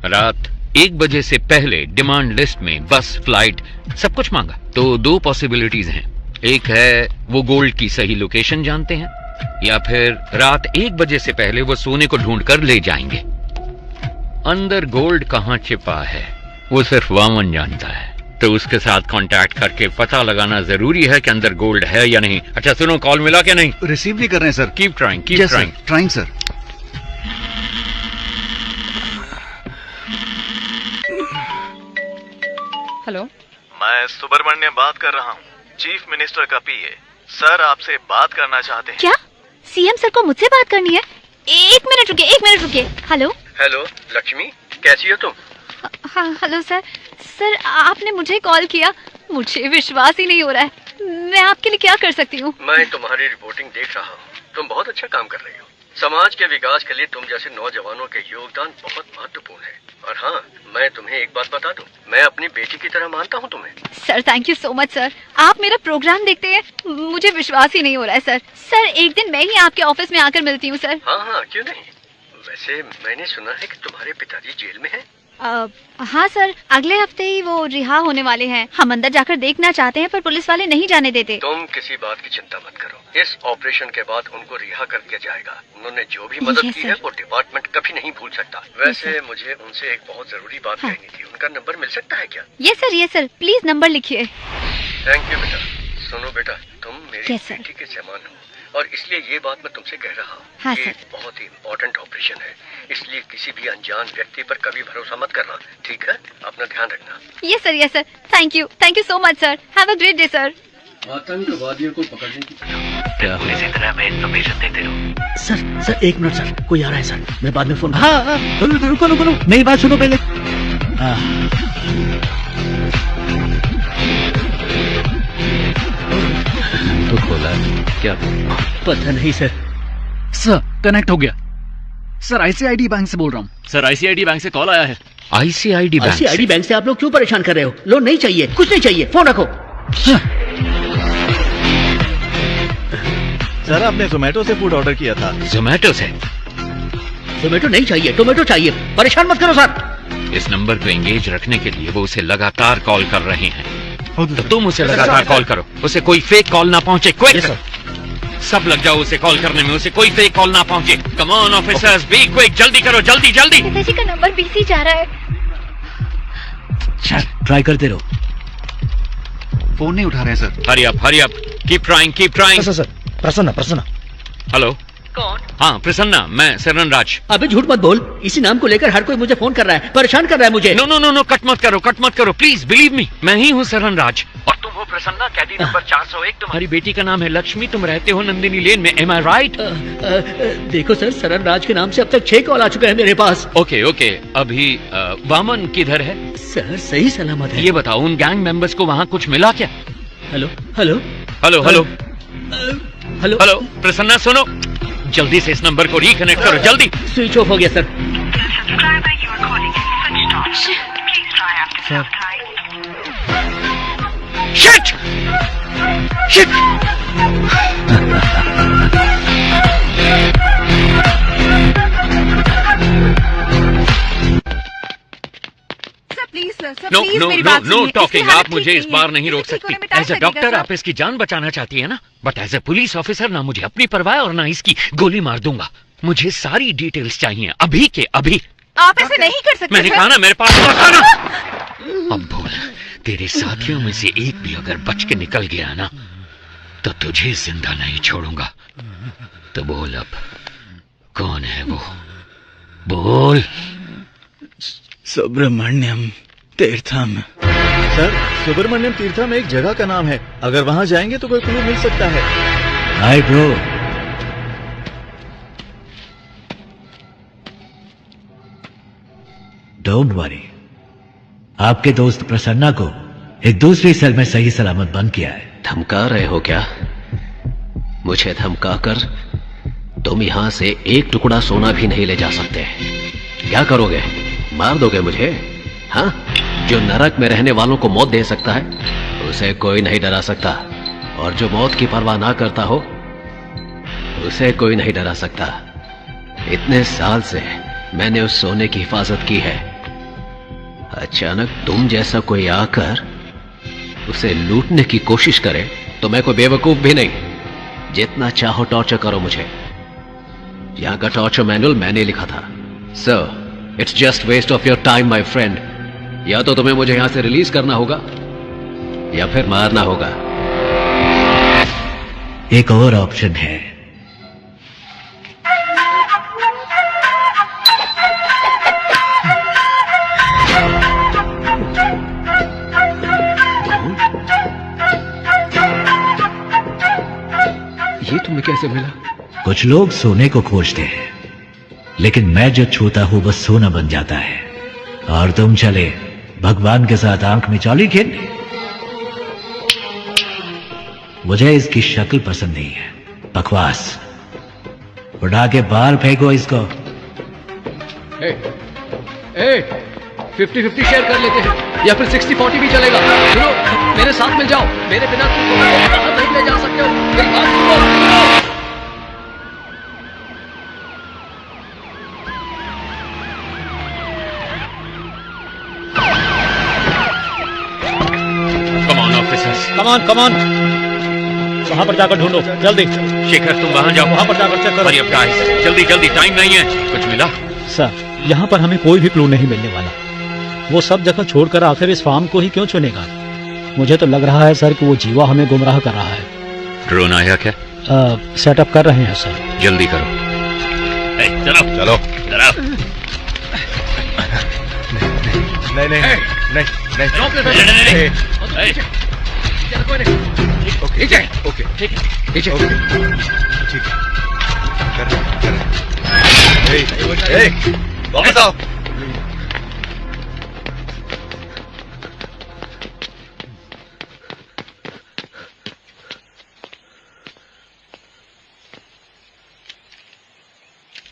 S18: रात 1 बजे से पहले डिमांड लिस्ट में बस, फ्लाइट, सब कुछ मांगा। तो 2 पॉसिबिलिटीज हैं। एक है वो गोल्ड की सही लोकेशन जानते हैं, या फिर रात 1 बजे से पहले वो सोने को ढूंढ कर ले जाएंगे। अंदर गोल्ड कहाँ छिपा है वो सिर्फ वामन जानता है, तो उसके साथ कांटेक्ट करके पता लगाना जरूरी है कि अंदर गोल्ड है या नहीं। अच्छा सुनो, कॉल मिला क्या? नहीं
S13: रिसीव नहीं कर रहे हैं sir.
S18: Keep trying, keep trying.
S13: Trying sir.
S1: Hello, मैं सुब्रमण्यम बात कर रहा हूँ, चीफ मिनिस्टर का पीए। सर आपसे बात करना चाहते हैं।
S5: क्या सीएम सर को मुझसे बात करनी है? एक मिनट रुकिए। हेलो
S4: हेलो लक्ष्मी, कैसी हो तुम?
S5: हाँ हेलो सर। सर आपने मुझे कॉल किया, मुझे विश्वास ही नहीं हो रहा है। मैं आपके लिए क्या कर सकती हूँ?
S4: मैं तुम्हारी रिपोर्टिंग देख रहा हूँ, तुम बहुत अच्छा काम कर रही हो। समाज के विकास के लिए तुम जैसे नौजवानों के योगदान बहुत महत्वपूर्ण है। और हाँ, मैं तुम्हें एक बात बता दूं, मैं अपनी बेटी की तरह मानता हूँ तुम्हें।
S5: Sir thank you so much sir. आप मेरा प्रोग्राम देखते हैं, मुझे विश्वास ही नहीं हो रहा है सर। सर एक दिन मैं ही आपके ऑफिस में आकर मिलती हूँ सर।
S4: हाँ, क्यों नहीं। वैसे मैंने सुना है कि तुम्हारे पिताजी जेल में हैं।
S5: हाँ सर, अगले हफ्ते ही वो रिहा होने वाले हैं। हम अंदर जाकर देखना चाहते हैं पर पुलिस वाले नहीं जाने देते।
S4: तुम किसी बात की चिंता मत करो, इस ऑपरेशन के बाद उनको रिहा कर दिया जाएगा। उन्होंने जो भी मदद की है वो डिपार्टमेंट कभी नहीं भूल सकता। वैसे मुझे उनसे एक बहुत जरूरी बात कहनी थी, उनका नंबर मिल सकता है क्या?
S5: ये सर प्लीज नंबर लिखिए।
S4: थैंक यू बेटा। सुनो बेटा, तुम मेरी बेटी के समान हो और इसलिए ये बात मैं तुमसे कह रहा हूँ।
S5: हाँ,
S4: ये बहुत ही इम्पोर्टेंट ऑपरेशन है, इसलिए किसी भी अनजान व्यक्ति पर कभी भरोसा मत करना, ठीक है? अपना ध्यान रखना।
S5: ये sir thank you so much sir. Have a great day sir.
S4: आतंकवादियों को पकड़ने की
S11: इसी तरह हमें इन्फॉर्मेशन देते रहो।
S21: सर 1 मिनट सर, कोई आ रहा है सर, मैं बाद में फोन। हाँ रुको, मेरी बात सुनो पहले।
S22: तो खोला क्या?
S21: पता नहीं सर।
S9: सर कनेक्ट हो गया। सर आईसीआईडी बैंक से बोल रहा हूँ।
S20: सर आईसीआईडी बैंक से कॉल आया है।
S18: आईसीआईडी
S21: बैंक से आप लोग क्यों परेशान कर रहे हो? लोन नहीं चाहिए, कुछ नहीं चाहिए, फोन रखो।
S7: सर आपने जोमेटो से फूड ऑर्डर किया था।
S18: जोमेटो से?
S21: जोमेटो नहीं चाहिए, टोमेटो चाहिए। परेशान मत करो सर।
S18: इस नंबर को एंगेज रखने के लिए वो उसे लगातार कॉल कर रहे हैं, तो तुम उसे लगातार कॉल करो, उसे कोई फेक कॉल ना पहुंचे। क्विक सब लग जाओ उसे कॉल करने में, उसे कोई फेक कॉल ना पहुंचे। Come on officers, be quick, जल्दी करो, जल्दी।
S5: पिताजी का नंबर बिजी जा रहा है।
S11: ट्राई करते रहो।
S13: फोन नहीं उठा रहे हैं sir.
S18: Hurry up, keep trying.
S21: Sir Prasanna.
S18: Hello कौन? हाँ प्रसन्ना, मैं सरन राज।
S21: अबे झूठ मत बोल, इसी नाम को लेकर हर कोई मुझे फोन कर रहा है, परेशान कर रहा है मुझे।
S18: No no no no, cut मत करो प्लीज, बिलीव मी, मैं ही हूँ सरन राज। और तुम हो प्रसन्ना, कैदी नंबर 401। तुम्हारी बेटी का नाम है लक्ष्मी, तुम रहते हो नंदिनी लेन में, एम आई राइट?
S21: देखो सर, सरन राज के नाम से अब तक 6 कॉल आ चुके हैं मेरे पास।
S18: ओके ओके, अभी वामन किधर है?
S21: सर सही सलामत है।
S18: ये बताओ, उन गैंग मेंबर्स को वहाँ कुछ मिला क्या?
S21: Hello hello
S18: hello hello
S21: hello
S18: hello, Prasanna सुनो, जल्दी से इस नंबर को रिकनेक्ट करो, जल्दी।
S21: स्विच ऑफ हो गया sir.
S18: Shit! Shit! No no no no talking, आप मुझे इस बार नहीं रोक सकती। एज ए डॉक्टर आप इसकी जान बचाना चाहती है ना, but as a police officer ना मुझे अपनी परवाह और ना इसकी गोली मार दूंगा। मुझे सारी डिटेल्स चाहिए अभी के अभी।
S12: आप ऐसे नहीं कर सकते।
S18: मैंने कहा ना, मेरे पास था ना। अब बोल, तेरे साथियों में से एक भी अगर बच के निकल गया ना, तो तुझे जिंदा नहीं छोड़ूंगा। तो बोल अब, कौन है वो? बोल।
S7: सुब्रमण्यम तीर्थम। सर, सुब्रमण्यम तीर्थम एक जगह का नाम है, अगर वहां जाएंगे तो कोई क्लू मिल सकता है।
S11: Hi bro. डोंट वरी, आपके दोस्त प्रसन्ना को एक दूसरी सेल में सही सलामत बंद किया है।
S2: धमका रहे हो क्या? मुझे धमकाकर तुम यहां से एक टुकड़ा सोना भी नहीं ले जा सकते। क्या करोगे? मार दोगे मुझे? हाँ? जो नरक में रहने वालों को मौत दे सकता है, उसे कोई नहीं डरा सकता, और जो मौत की परवाह ना करता हो, उसे कोई नहीं डरा सकता। इतने साल से मैंने उस सोने की हिफाजत की है। अचानक तुम जैसा कोई आकर उसे लूटने की कोशिश करे तो मैं कोई बेवकूफ भी नहीं। जितना चाहो टॉर्चर करो मुझे। यहां का टॉर्चर मैनुअल मैंने लिखा था। Sir, it's just waste of your time my friend. या तो तुम्हें मुझे यहां से रिलीज करना होगा या फिर मारना होगा।
S11: एक और ऑप्शन है।
S2: ये तुम्हें कैसे मिला?
S11: कुछ लोग सोने को खोजते हैं, लेकिन मैं जो छूता हूं बस सोना बन जाता है। और तुम चले भगवान के साथ आंख में चाली खेलने। मुझे इसकी शक्ल पसंद नहीं है, बकवास। उठा के बाहर फेंको इसको।
S2: 50-50 शेयर कर लेते हैं, या फिर 60-40 भी चलेगा। सुनो, मेरे साथ मिल जाओ, मेरे बिना तुम बाहर नहीं ले जा सकते हो। मेरी बात सुनो।
S14: कम ऑन, वहां पर जाकर ढूंढो जल्दी।
S18: शेखर, तुम वहां जाओ,
S14: वहां पर जाकर चेक करो।
S18: जल्दी जल्दी, टाइम नहीं है। कुछ मिला?
S14: सर, यहाँ पर हमें कोई भी क्लू नहीं मिलने वाला। वो सब जगह छोड़कर आखिर इस फार्म को ही क्यों चुनेगा? मुझे तो लग रहा है सर कि वो जीवा हमें गुमराह कर रहा है।
S18: ड्रोन आया क्या?
S14: सेटअप कर रहे हैं सर।
S18: जल्दी करो। चलो
S10: चलो।
S3: नहीं नहीं नहीं
S10: वापस आओ।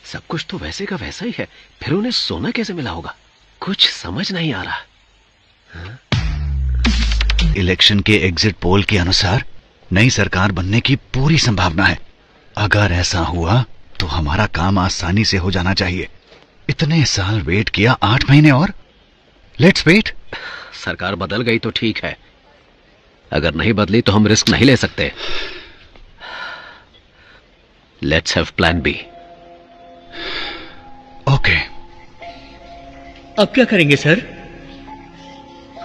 S2: सब कुछ तो वैसे का वैसा ही है, फिर उन्हें सोना कैसे मिला होगा? कुछ समझ नहीं आ रहा।
S13: इलेक्शन के एग्जिट पोल के अनुसार नई सरकार बनने की पूरी संभावना है। अगर ऐसा हुआ तो हमारा काम आसानी से हो जाना चाहिए। इतने साल वेट किया, 8 महीने और। Let's wait.
S2: सरकार बदल गई तो ठीक है, अगर नहीं बदली तो हम रिस्क नहीं ले सकते। Let's have plan B.
S13: Okay.
S21: अब क्या करेंगे सर?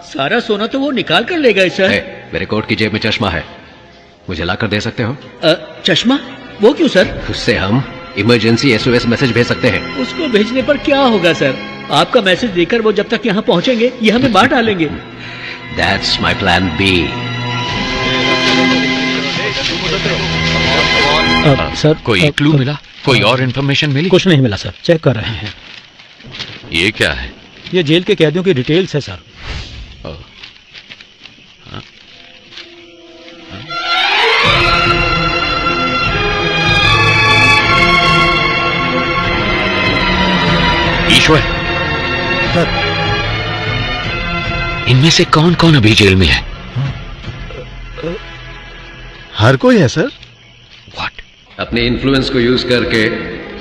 S21: सारा सोना तो वो निकाल कर ले गए सर।
S2: मेरे कोट की जेब में चश्मा है, मुझे लाकर दे सकते हो?
S21: चश्मा? वो क्यों सर?
S2: उससे हम इमरजेंसी SOS मैसेज भेज सकते हैं।
S21: उसको भेजने पर क्या होगा सर? आपका मैसेज देकर वो जब तक यहाँ पहुँचेंगे ये हमें मार डालेंगे।
S2: That's my plan B.
S14: Sir
S18: कोई क्लू मिला? कोई और इन्फॉर्मेशन मिली?
S14: कुछ नहीं मिला सर, चेक कर रहे हैं।
S18: ये क्या है?
S14: ये जेल के कैदियों की डिटेल्स है सर।
S18: ईश्वर, इनमें से कौन कौन अभी जेल में है?
S7: हर कोई है सर।
S2: अपने इन्फ्लुएंस को यूज करके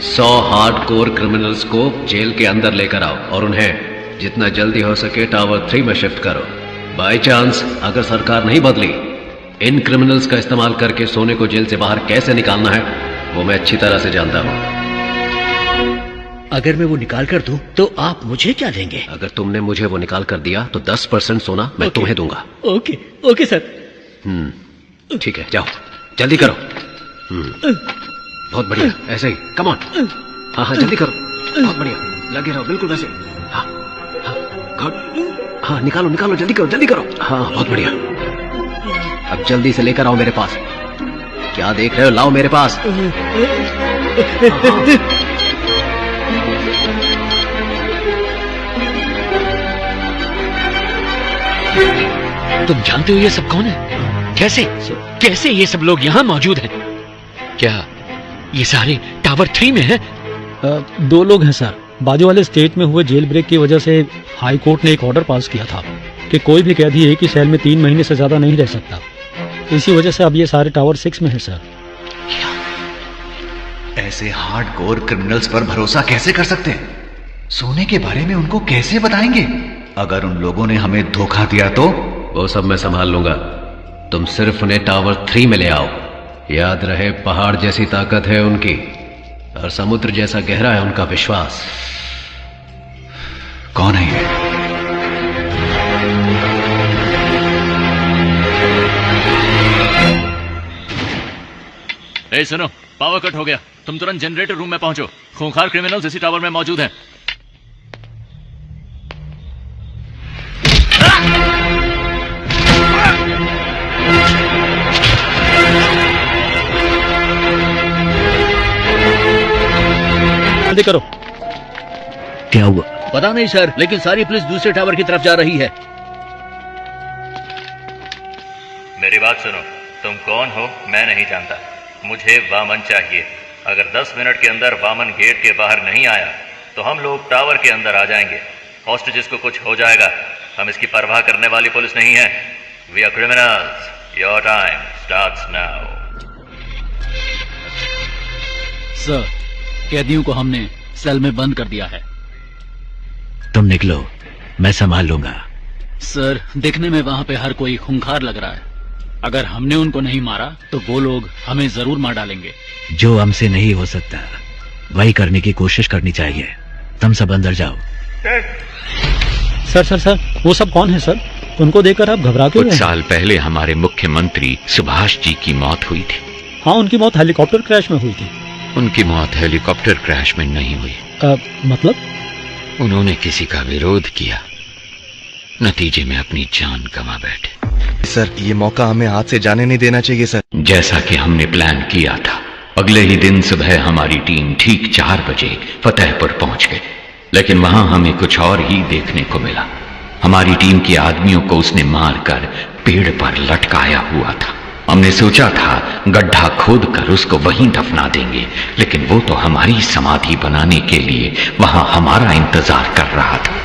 S2: 100 हार्डकोर क्रिमिनल्स को जेल के अंदर लेकर आओ और उन्हें जितना जल्दी हो सके टावर 3 में शिफ्ट करो। बाय चांस अगर सरकार नहीं बदली, इन क्रिमिनल्स का इस्तेमाल करके सोने को जेल से बाहर कैसे निकालना है वो मैं अच्छी तरह से जानता हूं।
S21: अगर मैं वो निकाल कर दूं तो आप मुझे क्या देंगे?
S2: अगर तुमने मुझे वो निकाल कर दिया तो 10% सोना मैं तुम्हें दूंगा।
S21: Okay okay sir.
S2: ठीक है, जाओ जल्दी करो। बहुत बढ़िया, ऐसे ही, कम ऑन। हाँ हाँ जल्दी करो, बहुत बढ़िया, लगे रहो बिल्कुल वैसे। हाँ हाँ गुड, हाँ निकालो निकालो, जल्दी करो जल्दी करो। हाँ बहुत बढ़िया, अब जल्दी से लेकर आओ मेरे पास। क्या देख रहे हो, लाओ मेरे पास।
S18: तुम जानते हो ये सब कौन है? कैसे कैसे ये सब लोग यहाँ मौजूद हैं? क्या ये सारे टावर 3 में हैं?
S14: 2 लोग हैं सर। बाजू वाले स्टेट में हुए जेल ब्रेक की वजह से हाई कोर्ट ने एक ऑर्डर पास किया था कि कोई भी कैदी एक ही सेल में 3 महीने से ज्यादा नहीं रह सकता। इसी वजह से अब ये सारे टावर 6 में है सर।
S13: ऐसे हार्डकोर क्रिमिनल्स पर भरोसा कैसे कर सकते हैं? सोने के बारे में उनको कैसे बताएंगे? अगर उन लोगों ने हमें धोखा दिया तो?
S2: वो सब मैं संभाल लूंगा, तुम सिर्फ उन्हें टावर 3 में ले आओ। याद रहे, पहाड़ जैसी ताकत है उनकी और समुद्र जैसा गहरा है उनका विश्वास।
S13: कौन है ये?
S20: ए सुनो, पावर कट हो गया, तुम तुरंत जनरेटर रूम में पहुंचो। खूंखार क्रिमिनल्स इसी टावर में मौजूद हैं।
S14: जल्दी करो।
S21: क्या हुआ? पता नहीं सर, लेकिन सारी पुलिस दूसरे टावर की तरफ जा रही है।
S15: मेरी बात सुनो, तुम कौन हो मैं नहीं जानता, मुझे वामन चाहिए। अगर 10 मिनट के अंदर वामन गेट के बाहर नहीं आया तो हम लोग टावर के अंदर आ जाएंगे। हॉस्टेजेस को कुछ हो जाएगा, हम इसकी परवाह करने वाली पुलिस नहीं है। We are criminals, your time starts now.
S9: Sir, कैदियों को हमने सेल में बंद कर दिया है।
S11: तुम निकलो, मैं संभाल लूंगा।
S9: सर, दिखने में वहां पे हर कोई खूंखार लग रहा है। अगर हमने उनको नहीं मारा तो वो लोग हमें जरूर मार डालेंगे।
S11: जो हमसे नहीं हो सकता वही करने की कोशिश करनी चाहिए। तुम सब अंदर जाओ।
S14: सर सर सर, वो सब कौन है सर? उनको देखकर आप घबरा क्यों
S18: कुछ
S14: रहे हैं?
S18: साल पहले हमारे मुख्यमंत्री सुभाष जी की मौत हुई थी।
S14: हाँ, उनकी मौत हेलीकॉप्टर क्रैश में हुई थी।
S18: उनकी मौत हेलीकॉप्टर क्रैश में नहीं हुई।
S14: मतलब?
S18: उन्होंने किसी का विरोध किया, नतीजे में अपनी जान गंवा बैठे।
S10: सर, ये मौका हमें हाथ से जाने नहीं देना चाहिए सर।
S18: जैसा कि हमने प्लान किया था, अगले ही दिन सुबह हमारी टीम ठीक 4 बजे फतेहपुर पहुंच गई। लेकिन वहां हमें कुछ और ही देखने को मिला। हमारी टीम के आदमियों को उसने मारकर पेड़ पर लटकाया हुआ था। हमने सोचा था गड्ढा खोद कर उसको वहीं दफना देंगे, लेकिन वो तो हमारी समाधि बनाने के लिए वहां हमारा इंतजार कर रहा था।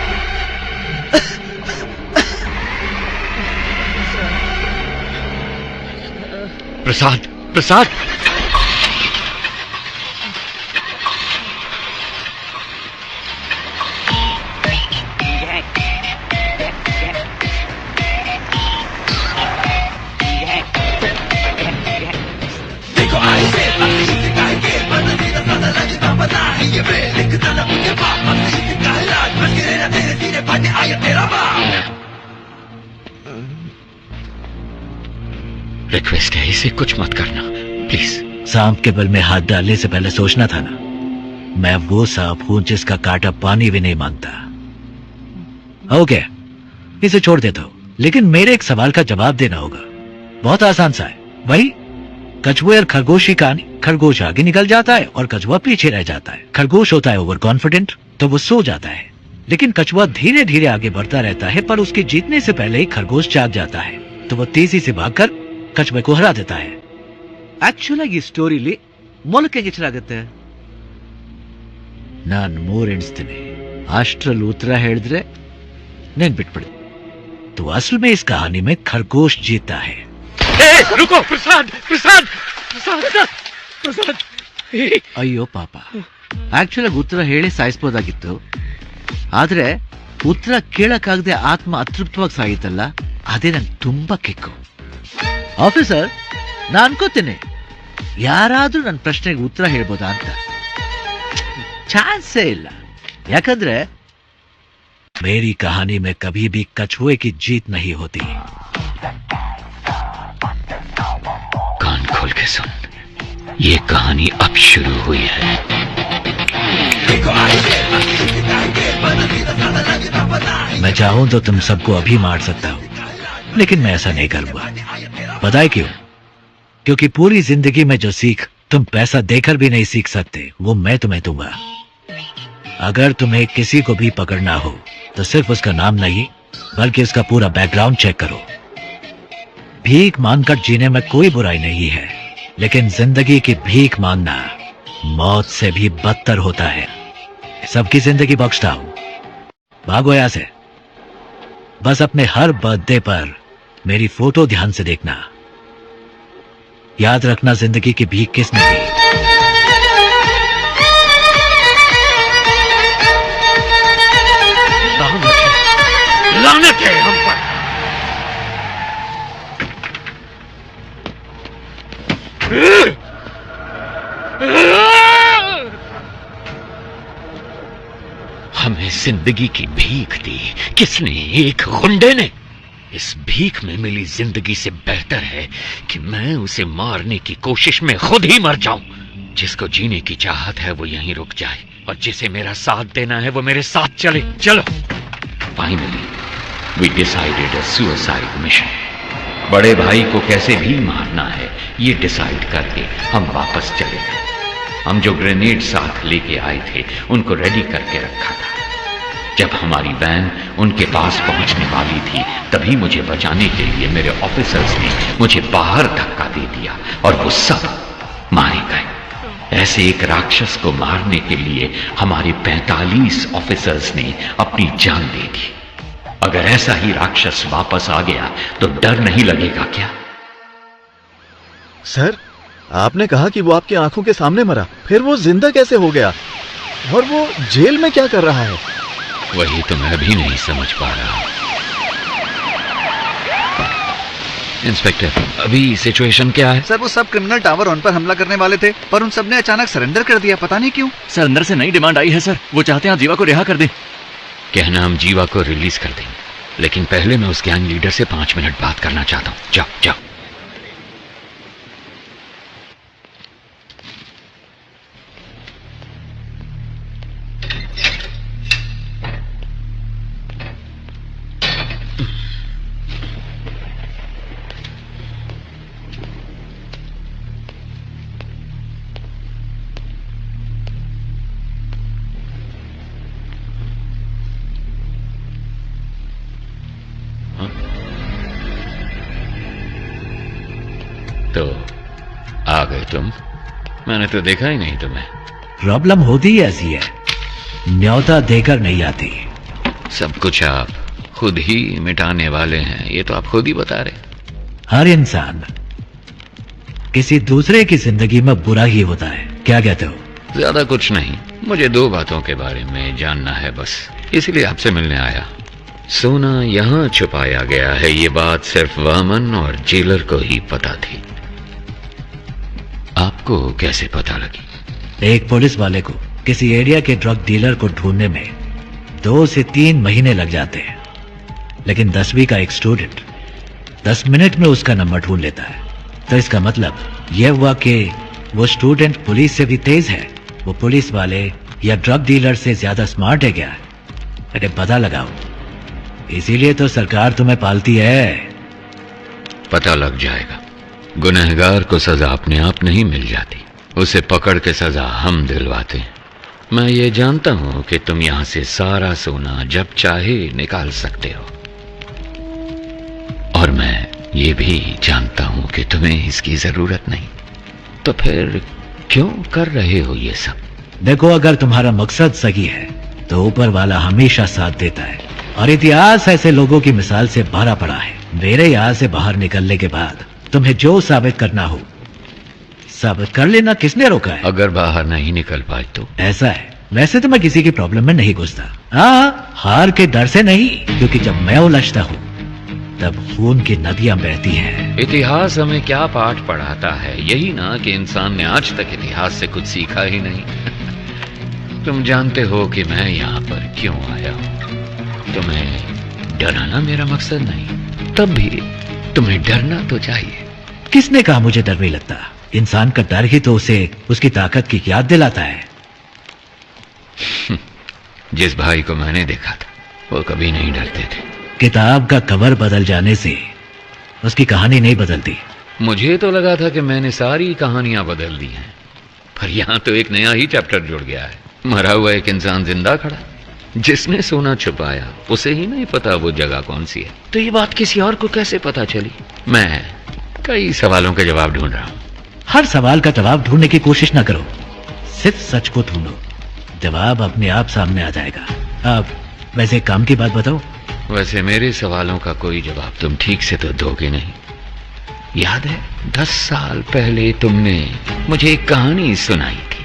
S18: प्रसाद, प्रसाद, रिक्वेस्ट है, इसे कुछ मत करना प्लीज।
S11: सांप के बल में हाथ डालने से पहले सोचना था ना। मैं वो सांप हूं जिसका कांटा पानी भी नहीं मांगता। ओके, इसे छोड़ देता हूं, लेकिन मेरे एक सवाल का जवाब देना होगा। बहुत आसान सा है, वही कछुए और खरगोश की कहानी। खरगोश आगे निकल जाता है और कछुआ पीछे रह जाता है। खरगोश होता है ओवर कॉन्फिडेंट, तो वो सो जाता है, लेकिन कछुआ धीरे धीरे आगे बढ़ता रहता है, पर उसके जीतने से पहले ही खरगोश जाग जाता है, तो वो तेजी से भागकर कछुए को हरा देता है।
S8: ಆಕ್ಚುಲ್ ಆಗಿ ಈ ಸ್ಟೋರಿಲಿ ಮೊಲಕ್ಕೆ ಹೆಸರಾಗುತ್ತೆ.
S11: ನಾನು 3 ಎಣಿಸ್ತೀನಿ, ಅಷ್ಟ್ರಲ್ಲಿ ಉತ್ತರ ಹೇಳಿದ್ರೆ ನೆನ್ಪಿಟ್ಬಿಡಿ. तो असल में इस कहानी में खरगोश जीता है.
S17: रुको प्रसाद प्रसाद प्रसाद प्रसाद.
S11: ಅಯ್ಯೋ ಪಾಪ, ಆಕ್ಚುಲ್ ಆಗಿ ಉತ್ತರ ಹೇಳಿ ಸಾಯಿಸಬಹುದಾಗಿತ್ತು, ಆದ್ರೆ ಉತ್ತರ ಕೇಳಕ್ಕಾಗದೆ ಆತ್ಮ ಅತೃಪ್ತವಾಗಿ ಸಾಗಿತ್ತಲ್ಲ, ಅದೇ ನಂಗೆ ತುಂಬಾ ಕಿಕ್ಕು. ಆಫೀಸರ್, ನಾನು ಅನ್ಕೋತೀನಿ ಯಾರಾದ್ರೂ ನನ್ನ ಪ್ರಶ್ನೆಗೆ ಉತ್ತರ ಹೇಳ್ಬೋದಾ ಅಂತ. ಚಾನ್ಸೇ ಇಲ್ಲ, ಯಾಕಂದ್ರೆ मेरी कहानी में कभी भी कछुए की जीत नहीं होती.
S18: कान खोल के सुन, ये कहानी अब शुरू हुई है.
S11: मैं चाहूं तो तुम सबको अभी मार सकता हूं, लेकिन मैं ऐसा नहीं करूंगा. पता है क्यों? क्योंकि पूरी जिंदगी में जो सीख तुम पैसा देकर भी नहीं सीख सकते, वो मैं तुम्हें दूंगा. अगर तुम्हें किसी को भी पकड़ना हो तो सिर्फ उसका नाम नहीं, बल्कि उसका पूरा बैकग्राउंड चेक करो. भीख मांगकर जीने में कोई बुराई नहीं है, लेकिन जिंदगी की भीख मांगना मौत से भी बदतर होता है. सबकी जिंदगी बख्शता हूं, भागो यहां से. बस अपने हर बर्थडे पर मेरी फोटो ध्यान से देखना. याद रखना जिंदगी की भीख किसने दी.
S17: लानत है हम पर.
S18: हमें जिंदगी की भीख दी किसने? एक गुंडे ने. इस भीख में मिली जिंदगी से बेहतर है कि मैं उसे मारने की कोशिश में खुद ही मर जाऊं. जिसको जीने की चाहत है वो यहीं रुक जाए, और जिसे मेरा साथ देना है वो मेरे साथ चले. चलो. Finally we decided a suicide mission. बड़े भाई को कैसे भी मारना है ये डिसाइड करके हम वापस चले गए. हम जो ग्रेनेड साथ लेके आए थे उनको रेडी करके रखा था. जब हमारी वैन उनके पास पहुंचने वाली थी, तभी मुझे बचाने के लिए मेरे ऑफिसर्स ने मुझे बाहर धक्का दे दिया और वो सब मारे गए. ऐसे एक राक्षस को मारने के लिए हमारे 45 ऑफिसर्स ने अपनी जान दे दी. अगर ऐसा ही राक्षस वापस आ गया तो डर नहीं लगेगा क्या?
S7: सर, आपने कहा कि वो आपकी आंखों के सामने मरा, फिर वो जिंदा कैसे हो गया? और वो जेल में क्या कर रहा है?
S18: वही तो मैं भी नहीं समझ पा रहा. इंस्पेक्टर, अभी सिचुएशन क्या है?
S16: सर, वो सब क्रिमिनल टावर ऑन पर हमला करने वाले थे, पर उन सब ने अचानक सरेंडर कर दिया. पता नहीं क्यों.
S3: सर, अंदर से नई डिमांड आई है सर. वो चाहते हैं आप जीवा को रिहा कर दें.
S18: कहना हम जीवा को रिलीज कर देंगे, लेकिन पहले मैं उस गैंग लीडर से 5 मिनट बात करना चाहता हूं. जाओ जाओ. तो आ गए तुम. मैंने तो देखा ही नहीं तुम्हें.
S11: प्रॉब्लम होती ही ऐसी है, न्योता देकर नहीं आती.
S18: सब कुछ आप खुद ही मिटाने वाले हैं, ये तो आप खुद ही बता रहे.
S11: हर इंसान किसी दूसरे की जिंदगी में बुरा ही होता है. क्या कहते हो?
S18: ज्यादा कुछ नहीं, मुझे 2 बातों के बारे में जानना है बस, इसलिए आपसे मिलने आया. सोना यहाँ छुपाया गया है, ये बात सिर्फ वामन और जेलर को ही पता थी. आपको कैसे पता लगी?
S11: एक पुलिस वाले को किसी एरिया के ड्रग डीलर को ढूंढने में 2 से 3 महीने लग जाते हैं, लेकिन 10वीं का एक स्टूडेंट 10 मिनट में उसका नंबर ढूंढ लेता है. तो इसका मतलब यह हुआ कि वो स्टूडेंट पुलिस से भी तेज है। वो पुलिस वाले या ड्रग डीलर से ज्यादा स्मार्ट है क्या? अरे पता लगाओ। इसीलिए तो सरकार तुम्हें पालती है।
S18: पता लग जाएगा। गुनहगार को सजा अपने आप नहीं मिल जाती, उसे पकड़ के सजा हम दिलवाते हैं। मैं ये जानता हूं कि तुम यहां से सारा सोना जब चाहे निकाल सकते हो, और मैं ये भी जानता हूं कि तुम्हें इसकी जरूरत नहीं। तो फिर क्यों कर रहे हो ये सब?
S11: देखो, अगर तुम्हारा मकसद सही है तो ऊपर वाला हमेशा साथ देता है, और इतिहास ऐसे लोगों की मिसाल से भरा पड़ा है। मेरे यहाँ से बाहर निकलने के बाद तुम्हें जो साबित करना हो साबित कर लेना। किसने रोका है?
S18: अगर बाहर नहीं निकल पाए तो?
S11: ऐसा है, वैसे तो मैं किसी की प्रॉब्लम में नहीं घुसता। हाँ, हार के डर से नहीं, क्योंकि जब मैं उलझता हूँ तब खून की नदियां बहती हैं।
S18: इतिहास हमें क्या पाठ पढ़ाता है? यही ना कि इंसान ने आज तक इतिहास से कुछ सीखा ही नहीं। तुम जानते हो कि मैं यहाँ पर क्यों आया हूँ। तुम्हें डराना मेरा मकसद नहीं, तब भी तुम्हें डरना तो चाहिए।
S11: किसने कहा मुझे डर नहीं लगता? इंसान का डर ही तो उसे उसकी ताकत की याद दिलाता है।
S18: जिस भाई को मैंने देखा था वो कभी नहीं डरते थे।
S11: किताब का कवर बदल जाने से उसकी कहानी नहीं बदलती।
S18: मुझे तो लगा था कि मैंने सारी कहानियां बदल दी हैं, पर यहाँ तो एक नया ही चैप्टर जुड़ गया है। मरा हुआ एक इंसान जिंदा खड़ा, जिसने सोना छुपाया उसे ही नहीं पता वो जगह कौन सी है। तो ये बात किसी और को कैसे पता चली? मैं कई सवालों के जवाब ढूंढ रहा हूँ।
S11: हर सवाल का जवाब ढूंढने की कोशिश ना करो, सिर्फ सच को ढूंढो, जवाब अपने आप सामने आ जाएगा। अब वैसे काम की बात बताओ।
S18: वैसे मेरे सवालों का कोई जवाब तुम ठीक से तो दोगे नहीं। याद है 10 साल पहले तुमने मुझे एक कहानी सुनाई थी,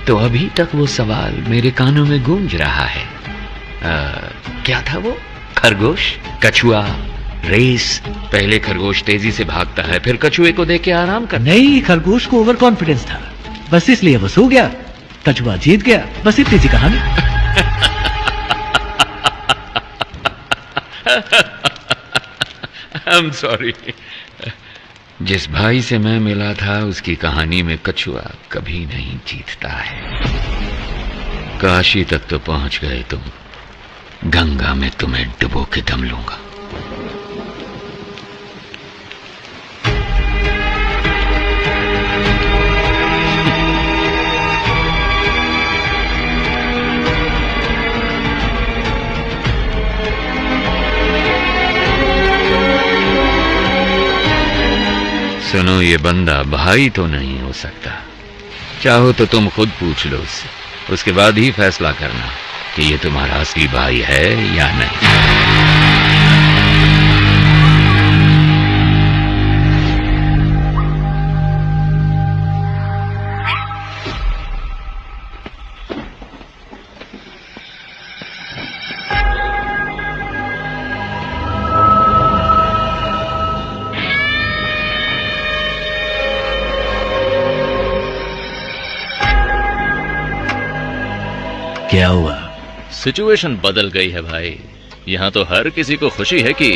S18: तो अभी तक वो सवाल मेरे कानों में गूंज रहा है। क्या था वो? खरगोश, कछुआ, रेस। पहले खरगोश तेजी से भागता है, फिर कछुए को देख के आराम कर।
S11: नहीं, खरगोश को ओवर कॉन्फिडेंस था, बस इसलिए वो सो गया। कछुआ जीत गया, बस इतनी सी कहानी।
S18: I'm sorry। जिस भाई से मैं मिला था उसकी कहानी में कछुआ कभी नहीं जीतता है। काशी तक तो पहुंच गए तुम, गंगा में तुम्हें डुबो के दम लूंगा। सुनो, ये बंदा भाई तो नहीं हो सकता। चाहो तो तुम खुद पूछ लो उससे, उसके बाद ही फैसला करना कि ये तुम्हारा असली भाई है या नहीं।
S11: क्या हुआ?
S20: सिचुएशन बदल गई है भाई। यहाँ तो हर किसी को खुशी है कि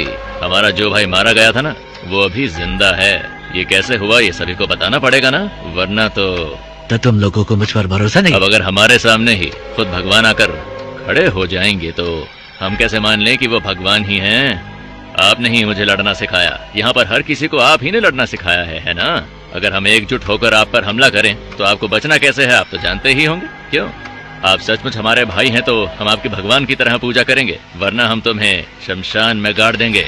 S20: हमारा जो भाई मारा गया था ना, वो अभी जिंदा है। ये कैसे हुआ ये सभी को बताना पड़ेगा ना, वरना तो
S11: तुम लोगों को मुझ पर भरोसा नहीं?
S20: अब अगर हमारे सामने ही खुद भगवान आकर खड़े हो जाएंगे तो हम कैसे मान लें कि वो भगवान ही हैं? आपने ही मुझे लड़ना सिखाया। यहाँ पर हर किसी को आप ही ने लड़ना सिखाया है ना? अगर हम एकजुट होकर आप पर हमला करें तो आपको बचना कैसे है? आप तो जानते ही होंगे। क्यों? आप सचमुच हमारे भाई हैं तो हम आपके भगवान की तरह पूजा करेंगे, वरना हम तुम्हें शमशान में गाड़ देंगे।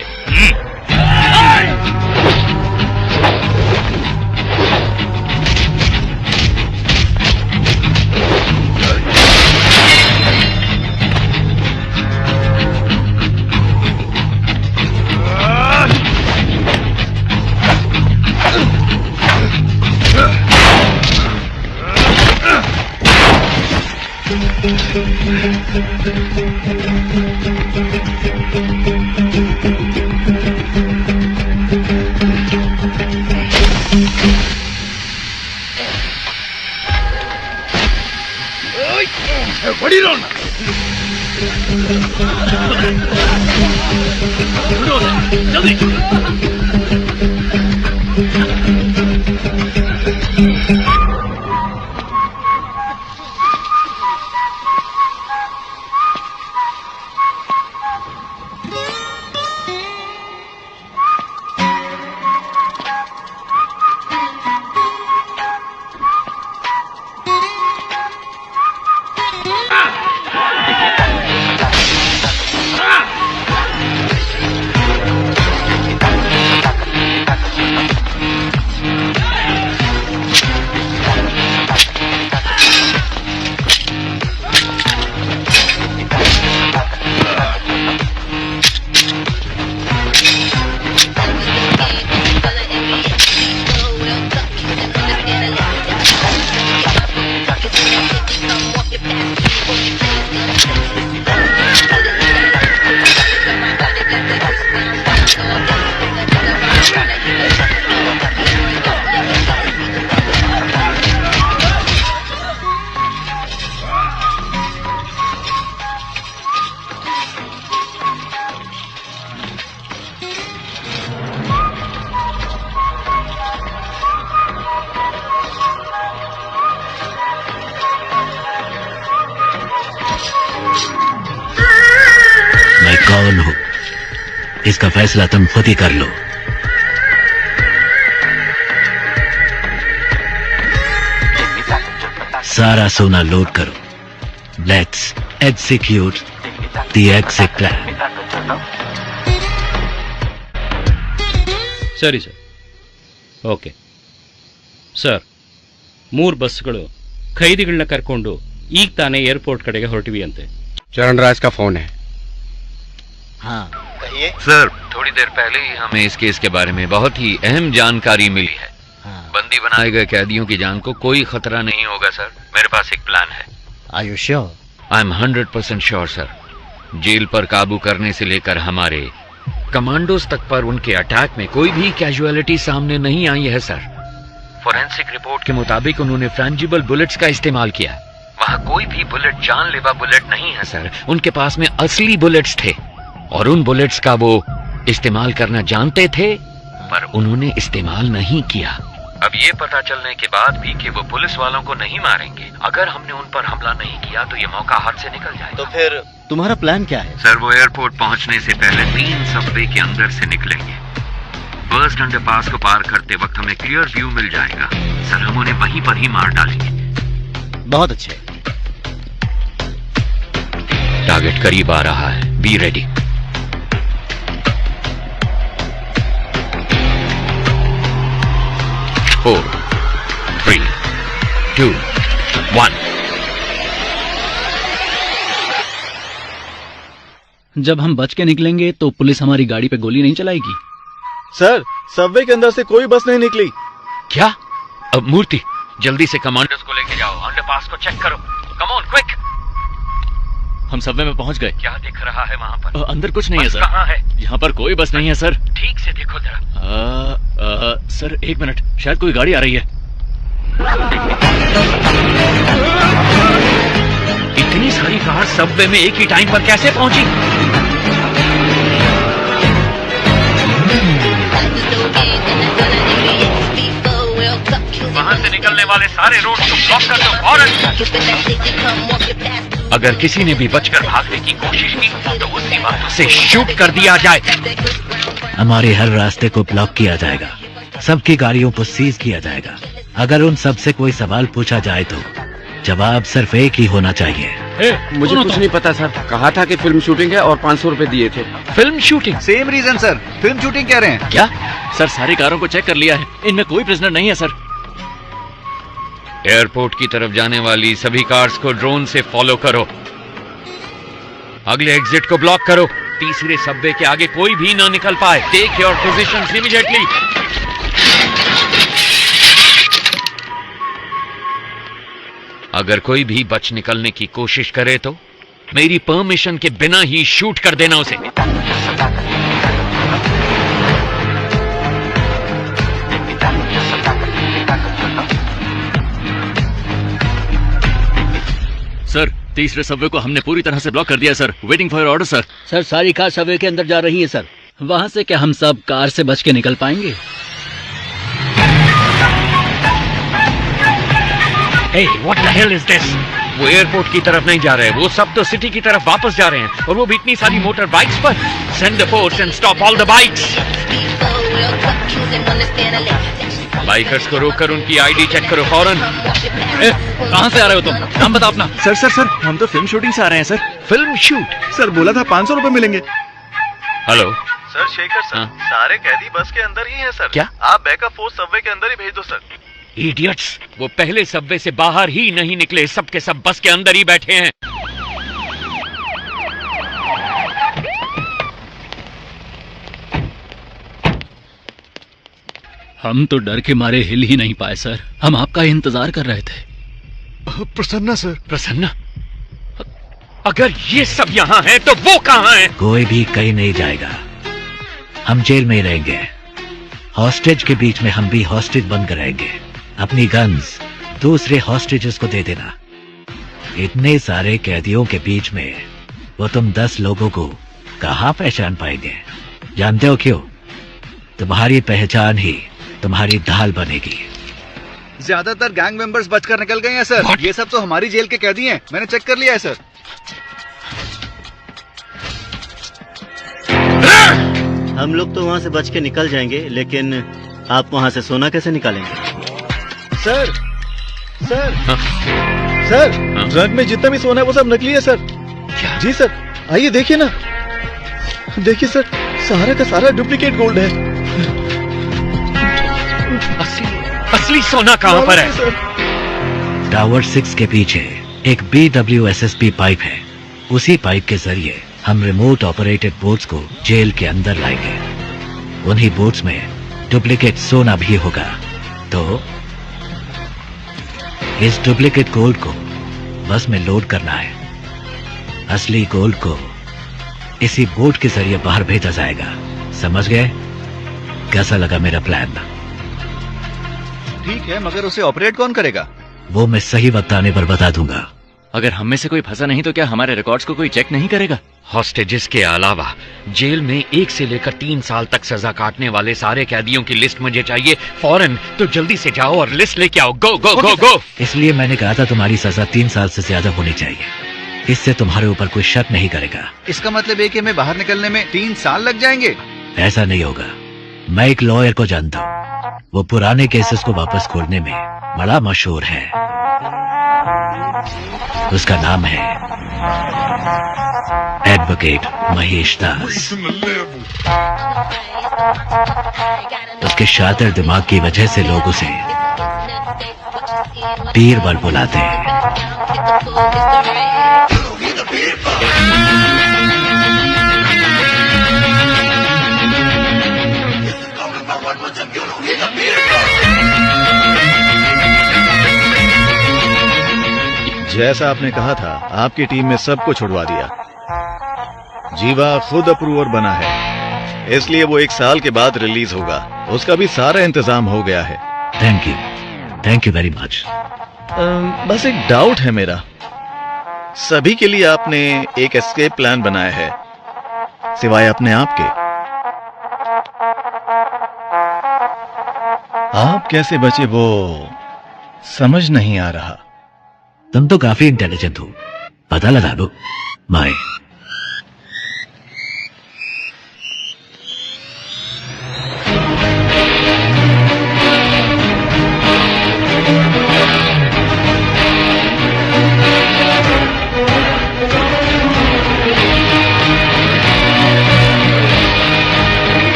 S17: बड़ी रोना जल्दी
S11: कौन हो इसका फैसला तुम खुद ही कर लो। सारा सोना लोड करो। Let's execute the exit plan.
S6: ಸರಿ ಸರ್. ಓಕೆ ಸರ್, 3 ಬಸ್ಗಳು ಖೈದಿಗಳನ್ನ ಕರ್ಕೊಂಡು ಈಗ ತಾನೇ ಏರ್ಪೋರ್ಟ್ ಕಡೆಗೆ ಹೊರಟಿವಿ ಅಂತೆ.
S19: चरण राज का फोन है।
S18: हाँ कहिए सर, थोड़ी देर पहले ही हमें इस केस के बारे में बहुत ही अहम जानकारी मिली है। बंदी बनाए गए कैदियों की जान को कोई खतरा नहीं होगा सर। मेरे पास एक प्लान है।
S11: Are you sure?
S18: I am 100% sure sir. जेल पर काबू करने से लेकर हमारे कमांडोज तक पर उनके अटैक में कोई भी कैजुअलिटी सामने नहीं आई है सर। फोरेंसिक रिपोर्ट के मुताबिक उन्होंने फ्रेंजिबल बुलेट्स का इस्तेमाल किया। वहां कोई भी बुलेट जानलेवा बुलेट नहीं है सर। उनके पास में असली बुलेट्स थे और उन बुलेट्स का वो इस्तेमाल करना जानते थे, पर उन्होंने इस्तेमाल नहीं किया। अब ये पता चलने के बाद भी कि वो पुलिस वालों को नहीं मारेंगे, अगर हमने उन पर हमला नहीं किया तो ये मौका हाथ से निकल जाएगा।
S1: तो फिर तुम्हारा प्लान क्या है?
S18: सर, वो एयरपोर्ट पहुंचने से पहले 3 सबवे के अंदर से निकलेंगे। बर्स्ट अंडरपास को पार करते वक्त हमें क्लियर व्यू मिल जाएगा सर। हम उन्हें वहीं पर ही मार डालेंगे।
S1: बहुत अच्छे।
S18: टारगेट करीब आ रहा है, बी रेडी। फोर, 3, 2, 1।
S9: जब हम बच के निकलेंगे तो पुलिस हमारी गाड़ी पे गोली नहीं चलाएगी।
S7: सर, सबवे के अंदर से कोई बस नहीं निकली।
S18: क्या? अब मूर्ति, जल्दी से कमांडर्स को लेके जाओ, अंडरपास को चेक करो। Come on quick.
S20: हम सबवे में पहुंच गए।
S18: क्या दिख रहा है वहां पर?
S20: अंदर कुछ नहीं है सर।
S18: कहाँ है?
S20: यहाँ पर कोई बस नहीं है सर।
S18: ठीक से देखो जरा।
S20: सर 1 मिनट, शायद कोई गाड़ी आ रही है।
S18: इतनी सारी कार सबवे में एक ही टाइम पर कैसे पहुंची? वहां से निकलने वाले सारे रोड को ब्लॉक कर दो फौरन। अगर किसी ने भी बचकर भागने की कोशिश की तो उसी वक्त उसे शूट कर दिया जाए।
S11: हमारे हर रास्ते को ब्लॉक किया जाएगा, सबकी गाड़ियों को सीज किया जाएगा। अगर उन सब से कोई सवाल पूछा जाए तो जवाब सिर्फ एक ही होना चाहिए।
S17: मुझे कुछ नहीं पता सर। कहा था कि फिल्म शूटिंग है और 500 रुपए दिए थे।
S18: Film shooting?
S16: Same reason sir, film shooting कह रहे हैं।
S20: क्या? सर सारी कारों को चेक कर लिया है, इनमें कोई प्रिजनर नहीं है सर।
S18: एयरपोर्ट की तरफ जाने वाली सभी कार्स को ड्रोन से फॉलो करो। अगले एग्जिट को ब्लॉक करो। तीसरे सबवे के आगे कोई भी ना निकल पाए। Take your positions immediately. अगर कोई भी बच निकलने की कोशिश करे तो मेरी परमिशन के बिना ही शूट कर देना उसे।
S20: सर तीसरे सबवे को हमने पूरी तरह से ब्लॉक कर दिया sir. Waiting for your order sir.
S21: Sir सारी कार सबवे के अंदर जा रही है सर।
S9: वहां से क्या हम सब कार से बच के निकल पाएंगे?
S18: Hey, what the hell is this? वो एयरपोर्ट की तरफ नहीं जा रहे, वो सब तो सिटी की तरफ वापस जा रहे हैं, और वो भी इतनी सारी मोटर बाइक्स पर। Send the force and stop all the bikes. Bikers को रोककर उनकी आईडी चेक करो फौरन।
S20: कहाँ से आ रहे हो तुम? नाम बताओ अपना।
S3: सर हम तो फिल्म शूटिंग से आ रहे हैं सर।
S18: Film shoot?
S3: सर बोला था 500 रुपए मिलेंगे।
S18: हेलो
S7: सर, शेखर सर, सारे कैदी बस के अंदर ही हैं सर।
S18: क्या?
S7: आप बैकअप फोर्स सबवे के अंदर ही भेज दो सर।
S18: इडियट्स, वो पहले सबवे से बाहर ही नहीं निकले, सब के सब बस के अंदर ही बैठे हैं।
S9: हम तो डर के मारे हिल ही नहीं पाए सर। हम आपका इंतजार कर रहे थे।
S3: प्रसन्ना सर।
S18: प्रसन्ना? अगर ये सब यहाँ है तो वो कहाँ है?
S11: कोई भी कहीं नहीं जाएगा, हम जेल में ही रहेंगे। हॉस्टेज के बीच में हम भी हॉस्टेज बनकर रहेंगे। अपनी गन्स दूसरे हॉस्टेजेस को दे देना। इतने सारे कैदियों के बीच में वो तुम 10 लोगों को कहाँ पहचान पाएंगे? जानते हो क्यों? तुम्हारी पहचान ही तुम्हारी ढाल बनेगी।
S16: ज्यादातर गैंग मेंबर्स बचकर निकल गए हैं सर। ये सब तो हमारी जेल के कैदी हैं, मैंने चेक कर लिया है सर।
S1: हम लोग तो वहाँ से बच के निकल जाएंगे, लेकिन आप वहाँ से सोना कैसे निकालेंगे?
S7: सर सर सर, ट्रक में जितना भी सोना है वो सब नकली है सर। जी सर, आइए देखिए ना, देखिए सर, सारा का सारा डुप्लीकेट गोल्ड है।
S18: असली सोना कहाँ पर है?
S11: टावर 6 के पीछे एक BWSSP पाइप है। उसी पाइप के जरिए हम रिमोट ऑपरेटेड बोट्स को जेल के अंदर लाएंगे। उन्हीं बोट्स में डुप्लीकेट सोना भी होगा। तो इस डुप्लीकेट गोल्ड को बस में लोड करना है। असली गोल्ड को इसी बोट के जरिए बाहर भेजा जाएगा। समझ गए? कैसा लगा मेरा प्लान?
S16: ठीक है, मगर उसे ऑपरेट कौन करेगा?
S11: वो मैं सही वक्त आने पर बता दूंगा।
S20: अगर हम में से कोई फंसा नहीं तो क्या हमारे रिकॉर्ड्स को कोई चेक नहीं करेगा?
S18: हॉस्टेजेस के अलावा जेल में 1 से लेकर 3 साल तक सजा काटने वाले सारे कैदियों की लिस्ट मुझे चाहिए फौरन। तो जल्दी से जाओ और लिस्ट लेके आओ। गो गो गो गो।
S11: इसलिए मैंने कहा था तुम्हारी सजा 3 साल से ज्यादा होनी चाहिए। इससे तुम्हारे ऊपर कोई शक नहीं करेगा।
S16: इसका मतलब है कि हमें बाहर निकलने में 3 साल लग जाएंगे?
S11: ऐसा नहीं होगा। मैं एक लॉयर को जानता हूँ, वो पुराने केसेस को वापस खोलने में बड़ा मशहूर है। उसका नाम है एडवोकेट महेश दास। उसके शातिर दिमाग की वजह से लोग उसे बीरबल बुलाते हैं।
S7: जैसा आपने कहा था, आपकी टीम में सबको छुड़वा दिया। जीवा खुद अप्रूवर बना है, इसलिए वो 1 साल के बाद रिलीज होगा। उसका भी सारा इंतजाम हो गया है।
S11: Thank you very much.
S7: बस एक डाउट है मेरा। सभी के लिए आपने एक एस्केप प्लान बनाया है, सिवाय अपने आप के। आप कैसे बचे वो समझ नहीं आ रहा।
S11: तुम तो काफी इंटेलिजेंट हो, पता लगा दो। My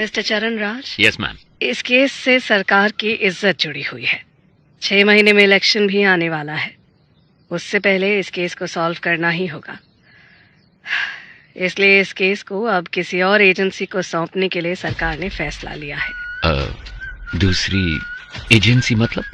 S4: mister Charan Raj.
S18: Yes ma'am.
S4: इस केस से सरकार की इज्जत जुड़ी हुई है। 6 महीने में इलेक्शन भी आने वाला है। उससे पहले इस केस को सॉल्व करना ही होगा। इसलिए इस केस को अब किसी और एजेंसी को सौंपने के लिए सरकार ने फैसला लिया है।
S18: दूसरी एजेंसी मतलब?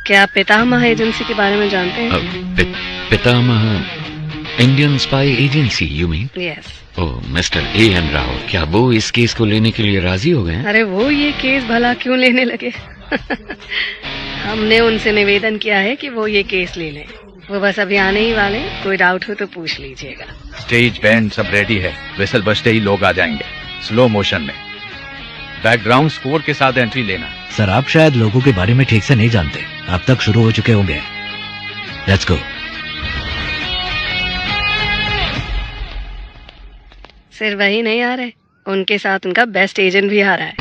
S4: क्या आप पितामह एजेंसी के बारे में जानते हैं?
S18: पितामह Indian spy agency you mean?
S4: Yes.
S18: Oh mister A.N. Rao, क्या वो इस केस को लेने के लिए राजी हो गए?
S4: अरे वो ये केस भला क्यों लेने लगे? हमने उनसे निवेदन किया है कि वो ये केस ले लें। वो बस अभी आने ही वाले, कोई डाउट हो तो पूछ लीजिएगा।
S22: स्टेज बैंड सब रेडी है, विसल बजते ही लोग आ जाएंगे स्लो मोशन में। बैकग्राउंड स्कोर के साथ एंट्री लेना।
S11: सर आप शायद लोगों के बारे में ठीक से नहीं जानते, अब तक शुरू हो चुके होंगे। Let's go.
S4: सिर्फ वही नहीं आ रहे, उनके साथ उनका बेस्ट एजेंट भी आ रहा है।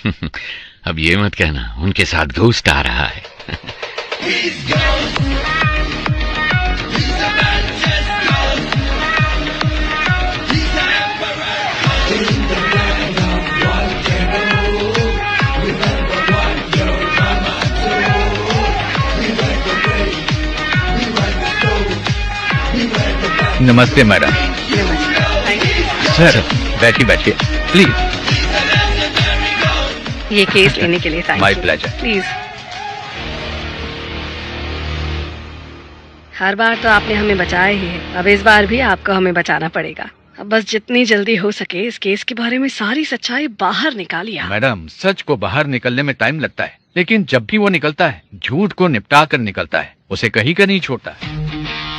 S18: अब ये मत कहना उनके साथ घोस्ट आ रहा है।
S22: नमस्ते मैडम। सर बैठिए बैठिए प्लीज।
S4: ये केस लेने के लिए thank you.
S22: My pleasure.
S4: Please. हर बार तो आपने हमें बचाया ही है, अब इस बार भी आपको हमें बचाना पड़ेगा। अब बस जितनी जल्दी हो सके इस केस के बारे में सारी सच्चाई बाहर निकालिए।
S22: मैडम सच को बाहर निकलने में टाइम लगता है, लेकिन जब भी वो निकलता है झूठ को निपटा कर निकलता है, उसे कहीं का नहीं छोड़ता।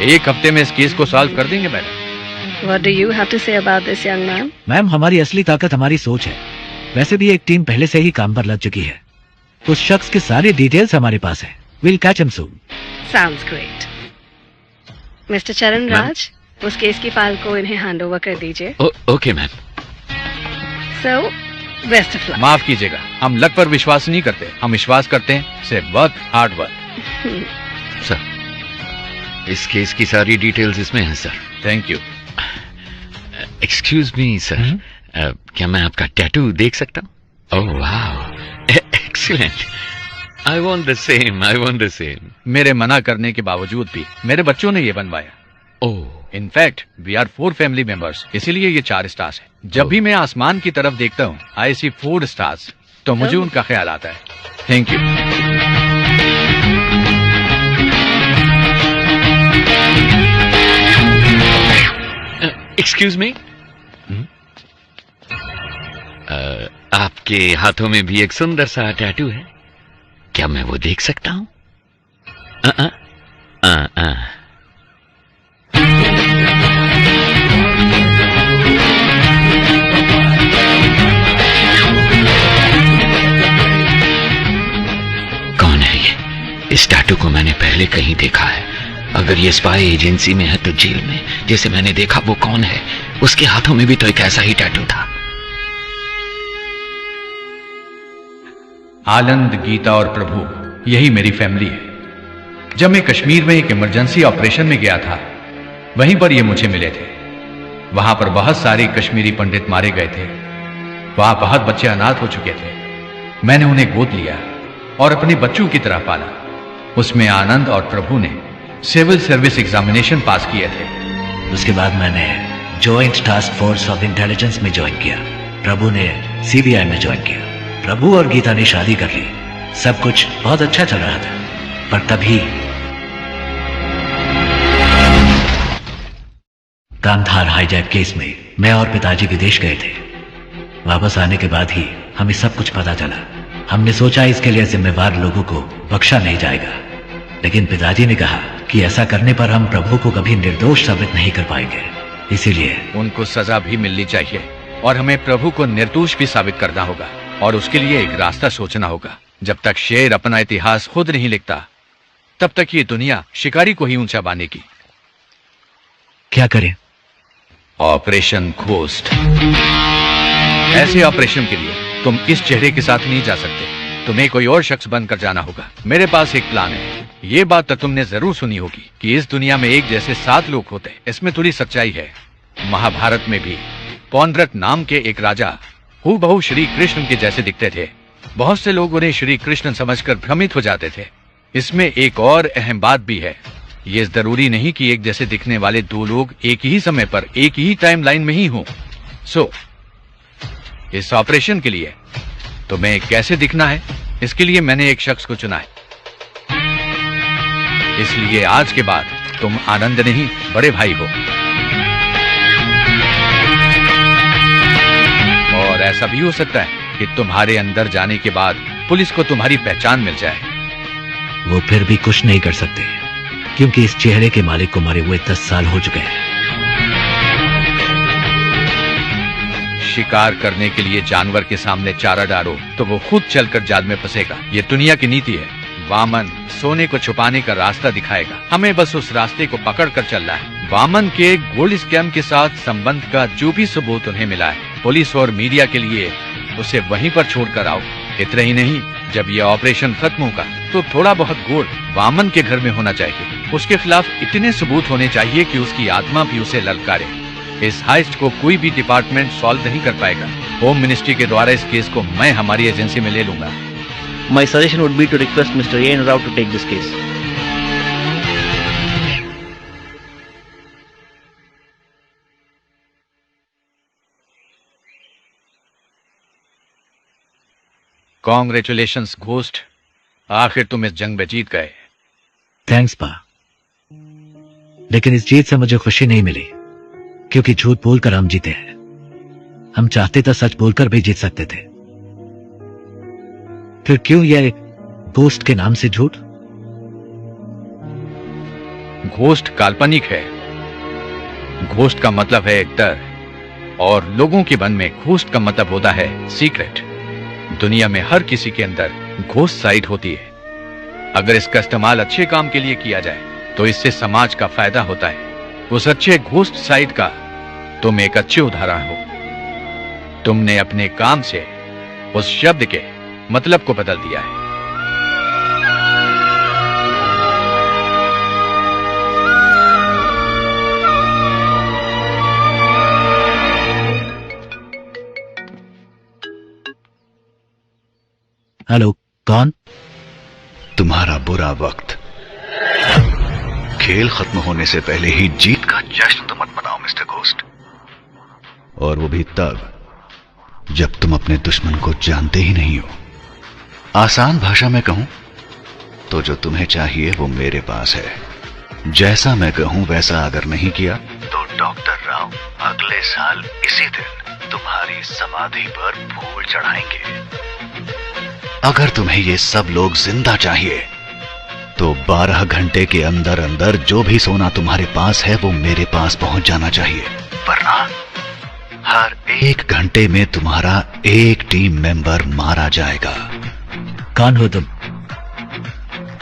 S22: एक हफ्ते में इस केस को सॉल्व कर देंगे madam.
S4: What do you have to say about this, young man?
S11: Ma'am हमारी असली ताकत हमारी सोच है। वैसे भी एक टीम पहले से ही काम पर लग चुकी है। उस शख्स की सारी डिटेल्स हमारे पास है। We'll catch him soon.
S4: Sounds great. Mister Charan राज, उस केस की फाइल को इन्हें हैंड ओवर कर दीजिए।
S18: Okay ma'am.
S4: So, best of luck.
S22: माफ कीजिएगा, हम लक पर विश्वास नहीं करते, हम विश्वास करते हैं सिर्फ वर्क, हार्ड वर्क।
S18: सर इस केस की सारी डिटेल्स इसमें हैं sir.
S22: Thank you.
S18: Excuse me sir, क्या मैं आपका टैटू देख सकता हूँ? ओह वाह excellent. I want the same, I want the same.
S22: मेरे मना करने के बावजूद भी मेरे बच्चों ने ये बनवाया।
S18: Oh
S22: in fact we are 4 family members, इसीलिए ये 4 स्टार्स है। जब भी मैं आसमान की तरफ देखता हूँ आई सी 4 स्टार्स, तो मुझे उनका ख्याल आता है। Thank you.
S18: एक्सक्यूज मी, आपके हाथों में भी एक सुंदर सा टैटू है, क्या मैं वो देख सकता हूँ? कौन है ये? इस टैटू को मैंने पहले कहीं देखा है। अगर ये स्पाई एजेंसी में है तो जेल में जैसे मैंने देखा वो कौन है? उसके हाथों में भी तो एक ऐसा ही टैटू था।
S22: आनंद, गीता और प्रभु यही मेरी फैमिली है। जब मैं कश्मीर में एक इमरजेंसी ऑपरेशन में गया था, वहीं पर ये मुझे मिले थे। वहां पर बहुत सारे कश्मीरी पंडित मारे गए थे। वहां बहुत बच्चे अनाथ हो चुके थे। मैंने उन्हें गोद लिया और अपने बच्चों की तरह पाला। उसमें आनंद और प्रभु ने सिविल सर्विस एग्जामिनेशन पास किए थे।
S11: उसके बाद मैंने joint task force of intelligence में ज्वाइन किया। प्रभु ने सीबीआई में ज्वाइन किया। प्रभु और गीता ने शादी कर ली। सब कुछ बहुत अच्छा चल रहा था, पर तभी कांधार हाईजैक केस में मैं और पिताजी विदेश गए थे। वापस आने के बाद ही हमें सब कुछ पता चला। हमने सोचा इसके लिए जिम्मेवार लोगों को बख्शा नहीं जाएगा, लेकिन पिताजी ने कहा कि ऐसा करने पर हम प्रभु को कभी निर्दोष साबित नहीं कर पाएंगे। इसीलिए
S22: उनको सजा भी मिलनी चाहिए और हमें प्रभु को निर्दोष भी साबित करना होगा, और उसके लिए एक रास्ता सोचना होगा। जब तक शेर अपना इतिहास खुद नहीं लिखता, तब तक ये दुनिया शिकारी को ही ऊंचा बांधेगी।
S11: क्या करें?
S22: Operation ghost. ऐसे ऑपरेशन के लिए तुम इस चेहरे के साथ नहीं जा सकते, तुम्हें कोई और शख्स बनकर जाना होगा। मेरे पास एक प्लान है। ये बात तो तुमने जरूर सुनी होगी कि इस दुनिया में एक जैसे 7 लोग होते हैं। इसमें थोड़ी सच्चाई है। महाभारत में भी पौंड्रक नाम के एक राजा हूबहू श्री कृष्ण के जैसे दिखते थे। बहुत से लोग उन्हें श्री कृष्ण समझकर भ्रमित हो जाते थे। इसमें एक और अहम बात भी है। ये जरूरी नहीं कि एक जैसे दिखने वाले 2 लोग एक ही समय पर एक ही टाइम लाइन में ही हों। सो इस ऑपरेशन के लिए तुम्हें कैसे दिखना है, इसके लिए मैंने एक शख्स को चुना है। इसलिए आज के बाद तुम आनंद नहीं, बड़े भाई हो। और ऐसा भी हो सकता है कि तुम्हारे अंदर जाने के बाद पुलिस को तुम्हारी पहचान मिल जाए।
S11: वो फिर भी कुछ नहीं कर सकते, क्योंकि इस चेहरे के मालिक को मरे हुए 10 साल हो चुके हैं।
S22: शिकार करने के लिए जानवर के सामने चारा डालो तो वो खुद चलकर जाल में फंसेगा। ये दुनिया की नीति है। वामन सोने को छुपाने का रास्ता दिखाएगा, हमें बस उस रास्ते को पकड़ कर चलना है। वामन के गोल्ड स्कैम के साथ संबंध का जो भी सबूत उन्हें मिला है, पुलिस और मीडिया के लिए उसे वहीं पर छोड़कर आओ। इतना ही नहीं, जब ये ऑपरेशन खत्म होगा तो थोड़ा बहुत गोल्ड वामन के घर में होना चाहिए। उसके खिलाफ इतने सबूत होने चाहिए कि उसकी आत्मा भी उसे ललकारे। इस हाइस्ट को कोई भी डिपार्टमेंट सॉल्व नहीं कर पाएगा। होम मिनिस्ट्री के द्वारा इस केस को मैं हमारी एजेंसी में ले लूंगा।
S5: My suggestion would be to request Mr. A. Rao to take this case.
S22: Congratulations ghost, आखिर तुम इस जंग में जीत गए।
S11: थैंक्स पा, लेकिन इस जीत से मुझे खुशी नहीं मिली, क्योंकि झूठ बोलकर हम जीते हैं। हम चाहते तो सच बोलकर भी जीत सकते थे। फिर क्यों यह घोस्ट के नाम से झूठ?
S22: घोस्ट काल्पनिक है। घोस्ट का मतलब है एक डर, और लोगों के मन में घोस्ट का मतलब होता है सीक्रेट। दुनिया में हर किसी के अंदर घोस्ट साइड होती है। अगर इसका इस्तेमाल अच्छे काम के लिए किया जाए तो इससे समाज का फायदा होता है। उस अच्छे घोस्ट साइड का तुम एक अच्छे उदाहरण हो। तुमने अपने काम से उस शब्द के मतलब को बदल दिया है।
S11: हेलो, कौन?
S13: तुम्हारा बुरा वक्त। खेल खत्म होने से पहले ही जीत का जश्न तो मत मनाओ मिस्टर घोस्ट, और वो भी तब जब तुम अपने दुश्मन को जानते ही नहीं हो। आसान भाषा में कहूं तो जो तुम्हें चाहिए वो मेरे पास है। जैसा मैं कहूं वैसा अगर नहीं किया तो डॉक्टर राव अगले साल इसी दिन तुम्हारी समाधि पर फूल चढ़ाएंगे। अगर तुम्हें ये सब लोग जिंदा चाहिए तो 12 घंटे के अंदर अंदर जो भी सोना तुम्हारे पास है वो मेरे पास पहुंच जाना चाहिए, वरना हर 1 घंटे में तुम्हारा एक टीम मेंबर मारा जाएगा।
S11: कौन हो तुम?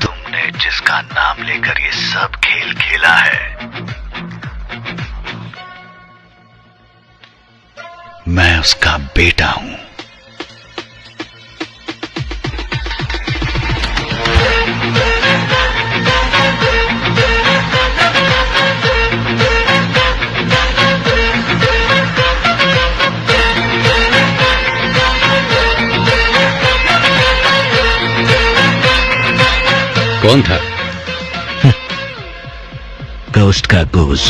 S13: तुमने जिसका नाम लेकर ये सब खेल खेला है, मैं उसका बेटा हूं।
S22: कौन था?
S11: घोस्ट का घोस्ट।